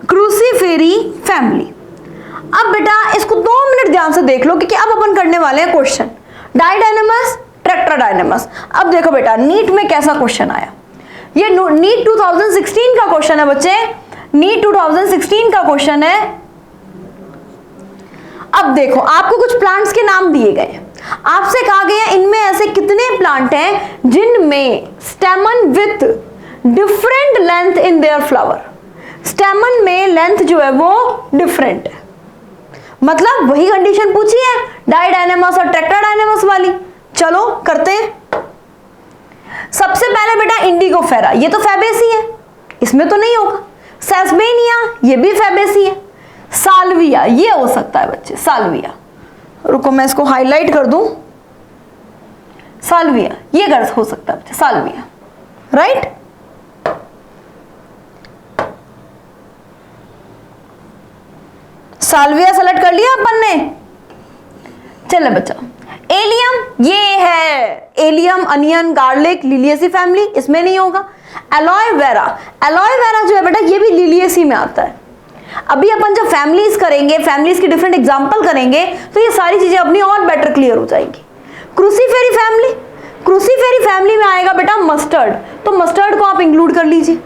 क्रूसीफेरी फैमिली। अब बेटा इसको 2 मिनट ध्यान से देख लो, क्योंकि अब अपन करने वाले हैं क्वेश्चन डाई डायनामस, ट्रैक्ट्रा डायनामस। अब देखो बेटा नीट में कैसा क्वेश्चन आया, ये नीट 2016 का क्वेश्चन है बच्चे, नीट 2016 का क्वेश्चन है। अब देखो आपको कुछ प्लांट्स के नाम दिए गए, आपसे कहा गया इनमें ऐसे कितने प्लांट हैं जिनमें स्टेमन with different length in their flower, स्टेमन में लेंथ जो है वो डिफरेंट है, मतलब वही कंडीशन पूछी है डाई डायनामस और ट्रैक्ट्रा डायनामस वाली। चलो करते हैं। सबसे पहले बेटा इंडिगोफेरा, ये तो फैबेसी है, इसमें तो नहीं होगा। सेस्बेनिया, ये भी फैबेसी है। साल्विया, ये हो सकता है बच्चे, साल्विया, रुको मैं इसको हाईलाइट कर दूं, साल्विया, ये गर्ज हो सकता है बच्चे, साल्विया, राइट। साल्विया सेलेक्ट कर लिया अपन ने, चलो बच्चा, एलियम ये है, allium, onion, garlic, Liliaceae family, इसमें नहीं होगा। एलोवेरा, एलोवेरा जो है बेटा ये भी लिलिएसी में आता है। अभी अपन जब फैमिलीज करेंगे, फैमिलीज की डिफरेंट एग्जांपल करेंगे, तो ये सारी चीजें अपनी और बेटर क्लियर हो जाएंगी। क्रूसीफेरी फैमिली, क्रूसीफेरी फैमिली में आएगा बेटा मस्टर्ड, तो मस्टर्ड को आप इंक्लूड कर लीजिए।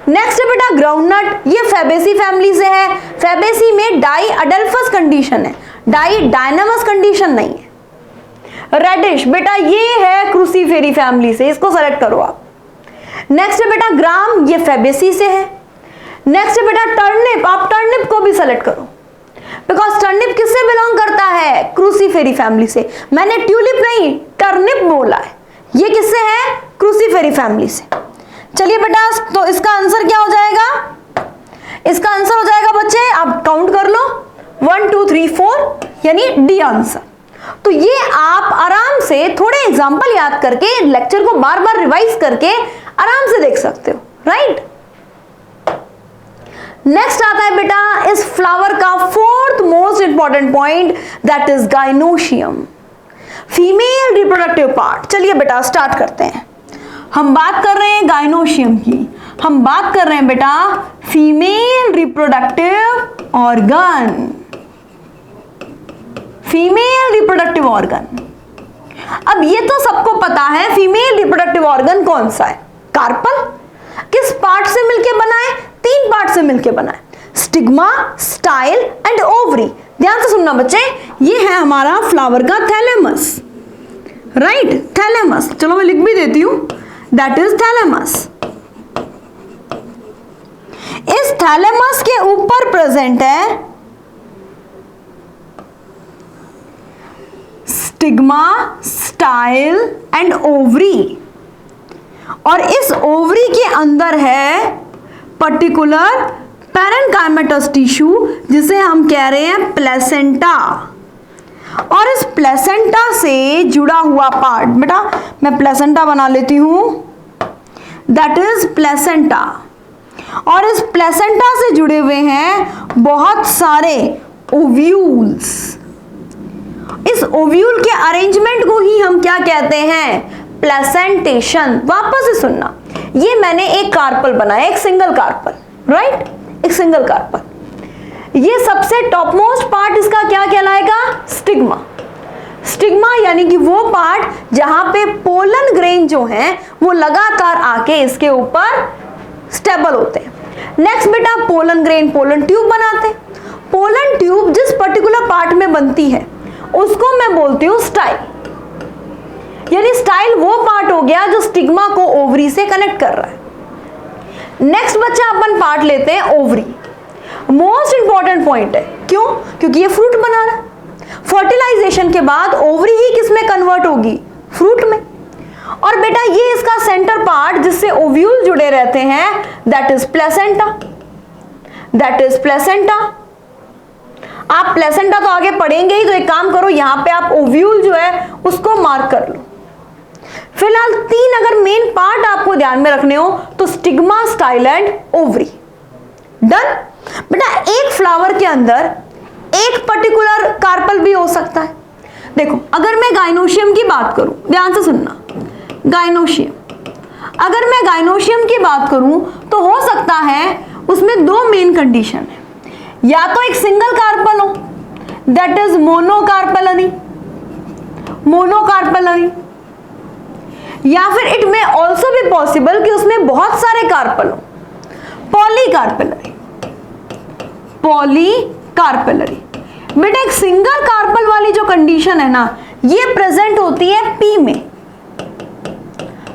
नेक्स्ट है बेटा ग्राउंडनट, ये फैबेसी फैमिली से है। फैबेसी में डाई अडेल्फस कंडीशन है, डाई डायनामस कंडीशन नहीं है। रेडिश बेटा ये है क्रूसीफेरी फैमिली से, इसको सेलेक्ट करो आप। नेक्स्ट है बेटा ग्राम, ये फैबेसी से है। नेक्स्ट है बेटा टर्निप, आप टर्निप को भी सेलेक्ट करो, बिकॉज टर्निप किससे बिलोंग करता है? क्रूसीफेरी फैमिली से। मैंने ट्यूलिप नहीं टर्निप बोला है, ये किससे है? क्रूसीफेरी फैमिली से। चलिए बेटा, तो इसका आंसर क्या हो जाएगा? इसका आंसर हो जाएगा बच्चे, आप काउंट कर लो, 1 2 3 4, यानी डी आंसर। तो ये आप आराम से थोड़े एग्जाम्पल याद करके, लेक्चर को बार बार रिवाइज करके आराम से देख सकते हो, राइट। नेक्स्ट आता है बेटा इस फ्लावर का fourth most important point, that is gynoecium, female reproductive part. चलिए बेटा स्टार्ट करते हैं। हम बात कर रहे हैं गाइनोशियम की, हम बात कर रहे हैं बेटा female reproductive organ, female reproductive organ. अब ये तो सबको पता है फीमेल रिप्रोडक्टिव ऑर्गन कौन सा है? कार्पल। किस पार्ट से मिलके बना है? 3 पार्ट से मिलके बना है, स्टिग्मा, स्टाइल एंड ओवरी। ध्यान से सुनना बच्चे, ये है हमारा फ्लावर का थैलेमस, राइट, थैलेमस। चलो मैं लिख भी देती हूं, दैट इज थैलेमस। इस थैलेमस के ऊपर प्रेजेंट है स्टिग्मा, स्टाइल एंड ओवरी, और इस ओवरी के अंदर है पर्टिकुलर पैरेन्काइमेटस टिश्यू, जिसे हम कह रहे हैं प्लेसेंटा। और इस प्लेसेंटा से जुड़ा हुआ पार्ट, बेटा मैं प्लेसेंटा बना लेती हूं, दैट इज प्लेसेंटा। और इस प्लेसेंटा से जुड़े हुए हैं बहुत सारे ओव्यूल्स। इस ओव्यूल के अरेंजमेंट को ही हम क्या कहते हैं? प्लेसेंटेशन। वापस से सुनना, ये मैंने एक कार्पल बनाया, एक सिंगल कार्पल, राइट, एक सिंगल कार्पल। ये सबसे टॉप मोस्ट पार्ट इसका क्या कहलाएगा? स्टिग्मा। स्टिग्मा यानी कि वो पार्ट जहां पे पोलन ग्रेन जो हैं वो लगातार आके इसके ऊपर स्टेबल होते हैं। नेक्स्ट बेटा पोलन ग्रेन, पोलन ट्यूब बनाते हैं। पोलन ट्यूब जिस पर्टिकुलर पार्ट में बनती है उसको मैं बोलती हूँ स्टाइल, यानी स्टाइल वो पार्ट हो गया जो स्टिग्मा को ओवरी से कनेक्ट कर रहा है। नेक्स्ट बच्चा अपन पार्ट लेते हैं ओवरी। मोस्ट इंपॉर्टेंट पॉइंट है, क्यों? क्योंकि ये फ्रूट बना रहा है। फर्टिलाइजेशन के बाद ओवरी ही किस में कन्वर्ट होगी? फ्रूट में। और बेटा ये इसका सेंटर पार्ट जिससे ओव्यूल जुड़े रहते हैं, that is placenta, that is placenta. आप प्लेसेंटा तो आगे पढ़ेंगे ही, तो एक काम करो, यहां पे आप ओव्यूल जो है उसको मार्क कर लो। फिलहाल 3 अगर मेन पार्ट आपको ध्यान में रखने हो तो stigma, style and ovary. Done. बेटा एक फ्लावर के अंदर एक पर्टिकुलर कार्पल भी हो सकता है। देखो अगर मैं गाइनोशियम की बात करूं, ध्यान से सुनना, गाइनोशियम, अगर मैं गाइनोशियम की बात करूं तो हो सकता है उसमें 2 मेन कंडीशन है, या तो एक सिंगल कार्पल हो, दैट इज मोनोकार्पेलरी, मोनोकार्पेलरी, या फिर it may also be possible कि उसमें बहुत सारे कार्पल हो, पॉलीकार्पेलरी, पॉलीकार्पेलरी। बेटा एक सिंगल कार्पल वाली जो कंडीशन है ना, ये प्रेजेंट होती है पी में।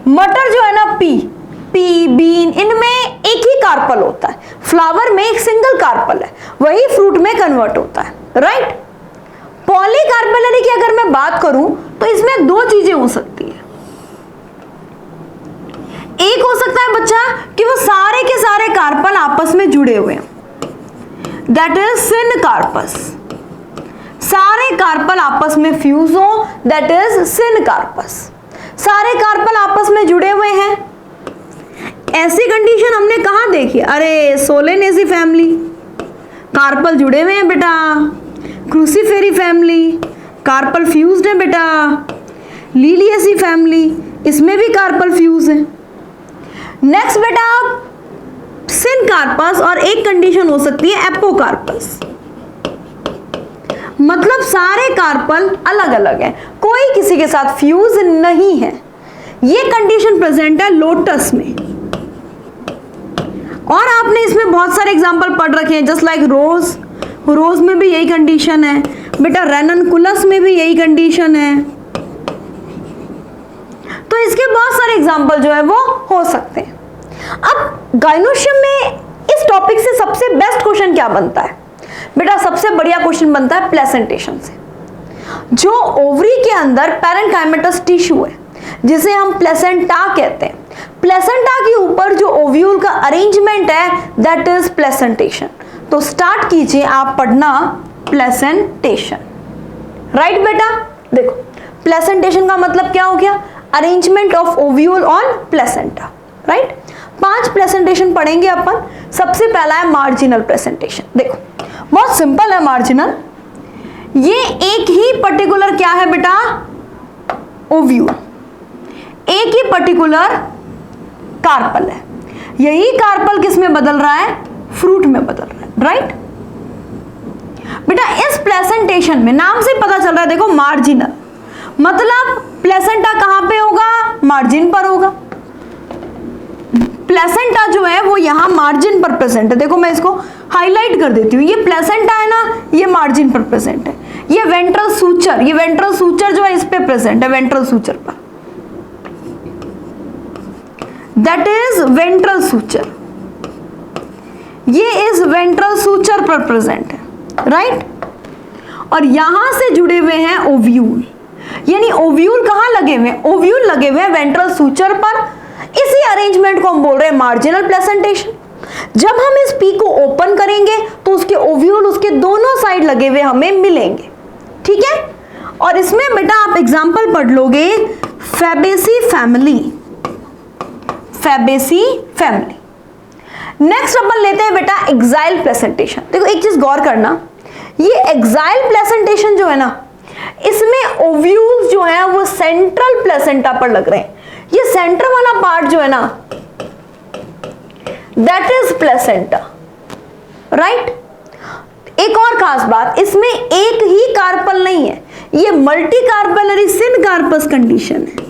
मटर जो है ना पी, बीन, इनमें एक ही कार्पल होता है, फ्लावर में एक सिंगल कार्पल है, वही फ्रूट में कन्वर्ट होता है, राइट। पॉलीकार्पेलरी की अगर मैं बात करूं तो इसमें 2 चीजें हो सकती है। एक हो सकता है बच्चा कि वो सारे के सारे कार्पल आपस में जुड़े हुए हैं, दैट इज सिनकार्पस। सारे कार्पल आपस में फ्यूज हो, दैट इज सिनकार्पस। सारे कार्पल आपस में जुड़े हुए हैं, ऐसी कंडीशन हमने कहां देखी? अरे सोलेनेसी फैमिली, कार्पल जुड़े हुए हैं बेटा। क्रूसीफेरी फैमिली, कार्पल फ्यूज्ड है बेटा। लिलिएसी फैमिली, इसमें भी कार्पल फ्यूज है। नेक्स्ट बेटा सिनकार्पस, और एक कंडीशन हो सकती है एपोकार्पस, मतलब सारे कार्पल अलग अलग है, कोई किसी के साथ फ्यूज नहीं है। ये कंडीशन प्रेजेंट है लोटस में। और आपने इसमें बहुत सारे एग्जांपल पढ़ रखे हैं, जस्ट लाइक रोज, रोज में भी यही कंडीशन है बेटा। रेननकुलस में भी यही कंडीशन है। तो इसके बहुत सारे एग्जांपल जो है वो हो सकते हैं। अब गाइनोशियम में इस टॉपिक से सबसे बेस्ट क्वेश्चन क्या बनता है बेटा? सबसे बढ़िया क्वेश्चन बनता है प्लेसेंटेशन से। जो ओवरी के अंदर पैरेन्काइमेटस टिश्यू है, जिसे हम प्लेसेंटा कहते हैं, प्लेसेंटा के ऊपर जो ओव्यूल का अरेंजमेंट है दैट इज प्लेसेंटेशन। तो स्टार्ट कीजिए आप पढ़ना प्लेसेंटेशन। राइट बेटा, देखो प्लेसेंटेशन का मतलब क्या हो गया? Arrangement of ovule on placenta. Right, 5 presentation पढ़ेंगे अपन। सबसे पहला है मार्जिनल प्रेजेंटेशन। देखो बहुत सिंपल है मार्जिनल। ये एक ही पर्टिकुलर क्या है बेटा? ओव्यूल, एक ही पर्टिकुलर कार्पल है। यही कार्पल किस में बदल रहा है? फ्रूट में बदल रहा है। राइट बेटा, इस प्लेसेंटेशन में नाम से पता चल रहा है, देखो मार्जिनल मतलब प्लेसेंटा कहां पे होगा? मार्जिन पर होगा। प्लेसेंटा जो है वो यहां मार्जिन पर प्रेजेंट है। देखो मैं इसको हाईलाइट कर देती हूँ, ये प्लेसेंटा है ना, ये मार्जिन पर प्रेजेंट है। ये वेंट्रल सूचर, ये वेंट्रल सूचर जो है इस पे प्रेजेंट है, वेंट्रल सूचर पर, दैट इज वेंट्रल सूचर। ये इस वेंट्रल सूचर पर प्रेजेंट है। राइट, और यहां से जुड़े हुए हैं ओव्यूल, यानी ओव्यूल कहां लगे हुए हैं? ओव्यूल लगे हुए हैं वेंट्रल सूचर पर। इसी अरेंजमेंट को हम बोल रहे हैं मार्जिनल प्लेसेंटेशन। जब हम इस पी को ओपन करेंगे तो उसके ओव्यूल उसके दोनों साइड लगे हुए हमें मिलेंगे। ठीक है, और इसमें बेटा आप एग्जांपल पढ़ लोगे Fabaceae family, Fabaceae family. Next अपन लेते हैं बेटा एक्साइल प्लेसेंटेशन। देखो एक चीज गौर करना, ये एक्साइल प्लेसेंटेशन जो है ना, इसमें ओव्यूल्स जो है वो सेंट्रल प्लेसेंटा पर लग रहे हैं। ये सेंटर वाला पार्ट जो है ना दैट इज प्लेसेंटा। राइट, एक और खास बात, इसमें एक ही कार्पल नहीं है, ये मल्टी कार्पेलरी सिनकार्पस कंडीशन है।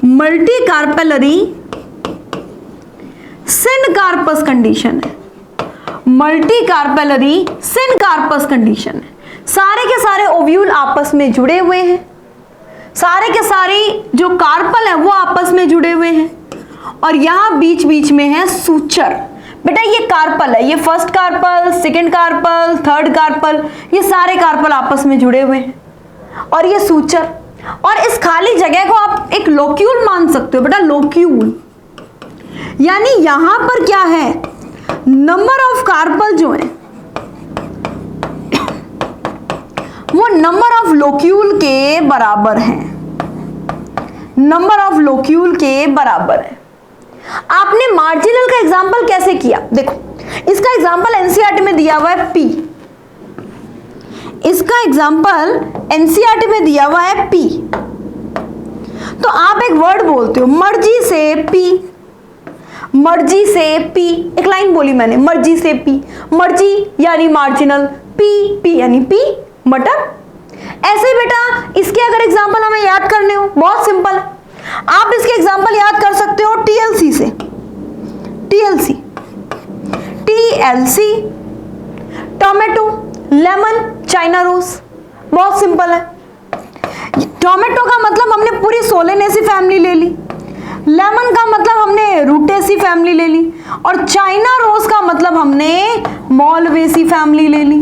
मल्टी कार्पेलरी सिनकार्पस कंडीशन है, मल्टी कार्पेलरी सिनकार्पस कंडीशन है। सारे के सारे ओव्यूल आपस में जुड़े हुए हैं, सारे के सारे जो कार्पल है वो आपस में जुड़े हुए हैं, और यहां बीच बीच में है सूचर। बेटा ये कार्पल है, ये first carpel, second carpel, third carpel, ये सारे कार्पल आपस में जुड़े हुए हैं, और ये सूचर। और इस खाली जगह को आप एक लोक्यूल मान सकते हो बेटा, लोक्यूल। यानी यहां पर क्या है? नंबर ऑफ कार्पल जो है वो नंबर ऑफ लोक्यूल के बराबर है, नंबर ऑफ लोक्यूल के बराबर है। आपने मार्जिनल का एग्जांपल कैसे किया? देखो इसका एग्जांपल एनसीईआरटी में दिया हुआ है पी, इसका एग्जांपल एनसीईआरटी में दिया हुआ है पी। तो आप एक वर्ड बोलते हो मर्जी से पी, मर्जी से पी, एक लाइन बोली मैंने, मर्जी से पी। मर्जी यानी मार्जिनल, पी पी यानी पी मटर। ऐसे बेटा इसके अगर एग्जांपल हमें याद करने हो, बहुत सिंपल है, आप इसके एग्जांपल याद कर सकते हो टीएलसी से। TLC, TLC tomato, lemon, china rose, बहुत सिंपल है। टोमेटो का मतलब हमने पूरी सोलेनेसी फैमिली ले ली, लेमन का मतलब हमने रूटेसी फैमिली ले ली, और चाइना रोज का मतलब हमने मॉलवेसी फैमिली ले ली।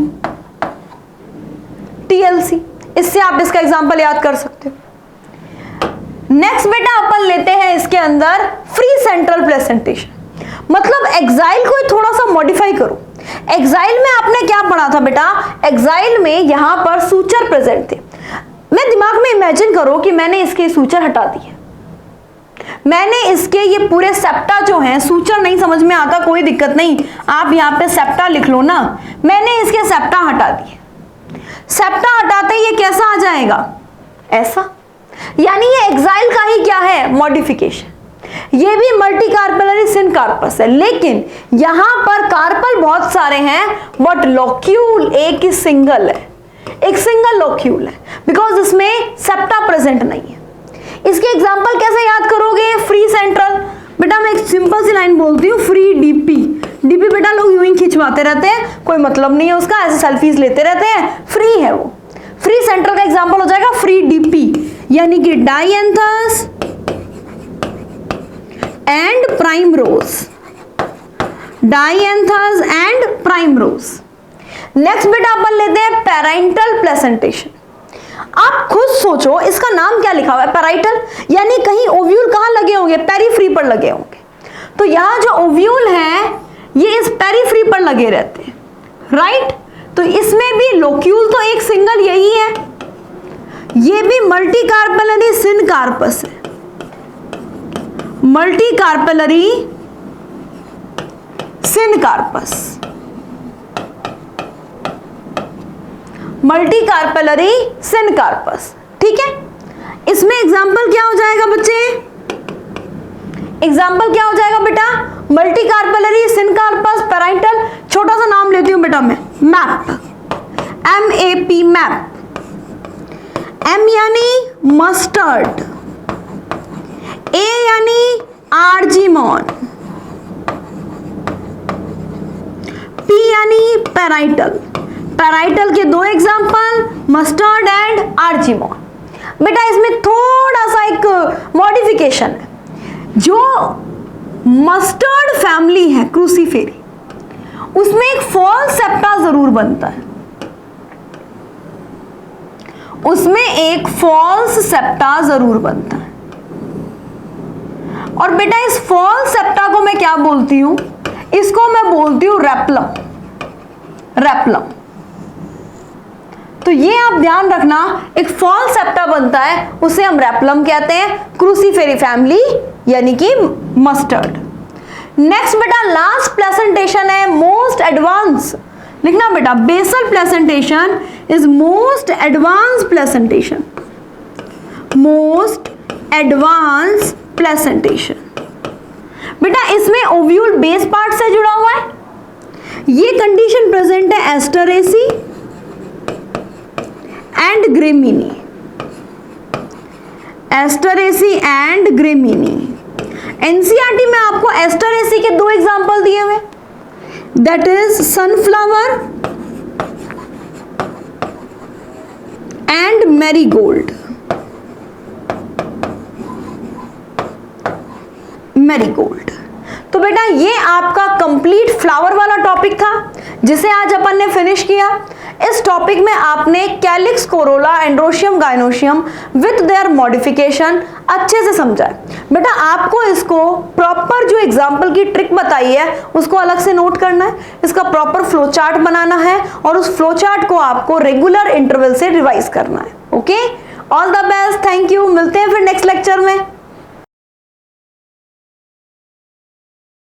टीएलसी, इससे आप इसका एग्जांपल याद कर सकते हो। नेक्स्ट बेटा अपन लेते हैं इसके अंदर फ्री सेंट्रल प्लेसेंटेशन, मतलब एक्साइल को थोड़ा सा मॉडिफाई करो। एक्साइल में आपने क्या पढ़ा था बेटा? एक्साइल में यहां पर सूचर प्रेजेंट थे। मैं दिमाग में इमेजिन करो कि मैंने इसके सूचर हटा दिए, मैंने इसके ये पूरे सेप्टा जो हैं, सूचर नहीं समझ में आता कोई दिक्कत नहीं, आप यहाँ पे सेप्टा लिख लो ना, मैंने इसके सेप्टा हटा दिए। सेप्टा हटाते ही ये कैसा आ जाएगा, ऐसा। यानी ये एक्साइल का ही क्या है, मॉडिफिकेशन। ये भी मल्टी कार्पेलरी सिनकार्पस है, लेकिन यहां पर कार्पल बहुत सारे हैं बट लोक्यूल एक ही सिंगल है, एक सिंगल लोक्यूल है, बिकॉज इसमें सेप्टा प्रेजेंट नहीं है। इसके एग्जांपल कैसे याद करोगे, फ्री सेंट्रल। बेटा मैं एक सिंपल सी लाइन बोलती हूँ, फ्री डीपी। डीपी बेटा लोग यूं ही खिंचवाते रहते हैं, कोई मतलब नहीं है उसका, ऐसे सेल्फीज लेते रहते हैं, फ्री है वो। फ्री सेंट्रल का एग्जांपल हो जाएगा फ्री डीपी, यानी कि Dianthus and primrose, Dianthus and primrose. Next बेटा अपन लेते हैं पैरेंटल प्लेसेंटेशन। आप खुद सोचो इसका नाम क्या लिखा हुआ है, पैराइटल, यानी कहीं ओव्यूल कहां लगे होंगे, पेरीफ्री पर लगे होंगे। तो यहां जो ओव्यूल है ये इस पेरीफ्री पर लगे रहते हैं, राइट। तो इसमें भी लोक्यूल तो एक सिंगल यही है, ये भी मल्टी कार्पेलरी सिनकार्पस है, multi carpellary syncarpous, multi carpellary syncarpous, ठीक है। इसमें एग्जाम्पल क्या हो जाएगा बच्चे, एग्जाम्पल क्या हो जाएगा बेटा, मल्टी कार्पेलरी सिनकार्पस पैराइटल। छोटा सा नाम लेती हूं बेटा मैं, मैप, MAP, मैप। M यानी मस्टर्ड, A यानी आर्जिमोन, P यानी पैराइटल। पैराइटल के दो एग्जांपल, मस्टर्ड एंड आर्जिमोन। बेटा इसमें थोड़ा सा एक मॉडिफिकेशन है, जो मस्टर्ड फैमिली है क्रूसीफेरी, उसमें एक फॉल्स सेप्टा जरूर बनता है, उसमें एक फॉल्स सेप्टा जरूर बनता है। और बेटा इस फॉल्स सेप्टा को मैं क्या बोलती हूं, इसको मैं बोलती हूं रेप्लम, रेप्लम। तो ये आप ध्यान रखना, एक फॉल्स सेप्टा बनता है उसे हम रेप्लम कहते हैं, क्रूसीफेरी फैमिली यानी कि मस्टर्ड। नेक्स्ट बेटा लास्ट प्लेसेंटेशन है मोस्ट एडवांस, लिखना बेटा, basal placentation is most advance placentation, most advance placentation. बेटा इसमें ओव्यूल बेस पार्ट से जुड़ा हुआ है, ये कंडीशन प्रेजेंट है Asteraceae and Gramineae, Asteraceae and Gramineae. NCERT में आपको एस्टरेसी के दो एग्जांपल दिए हुए, that is sunflower and marigold, marigold. तो बेटा ये आपका कंप्लीट फ्लावर वाला टॉपिक था जिसे आज अपन ने फिनिश किया। इस टॉपिक में आपने calyx, Corolla, androecium, gynoecium with their modification अच्छे से समझा है। बेटा आपको इसको प्रॉपर जो एग्जाम्पल की ट्रिक बताई है उसको अलग से नोट करना है, इसका प्रॉपर फ्लो चार्ट बनाना है और उस फ्लो चार्ट को आपको रेगुलर इंटरवल से रिवाइज करना है। Okay, all the best, thank you, मिलते हैं फिर नेक्स्ट लेक्चर में।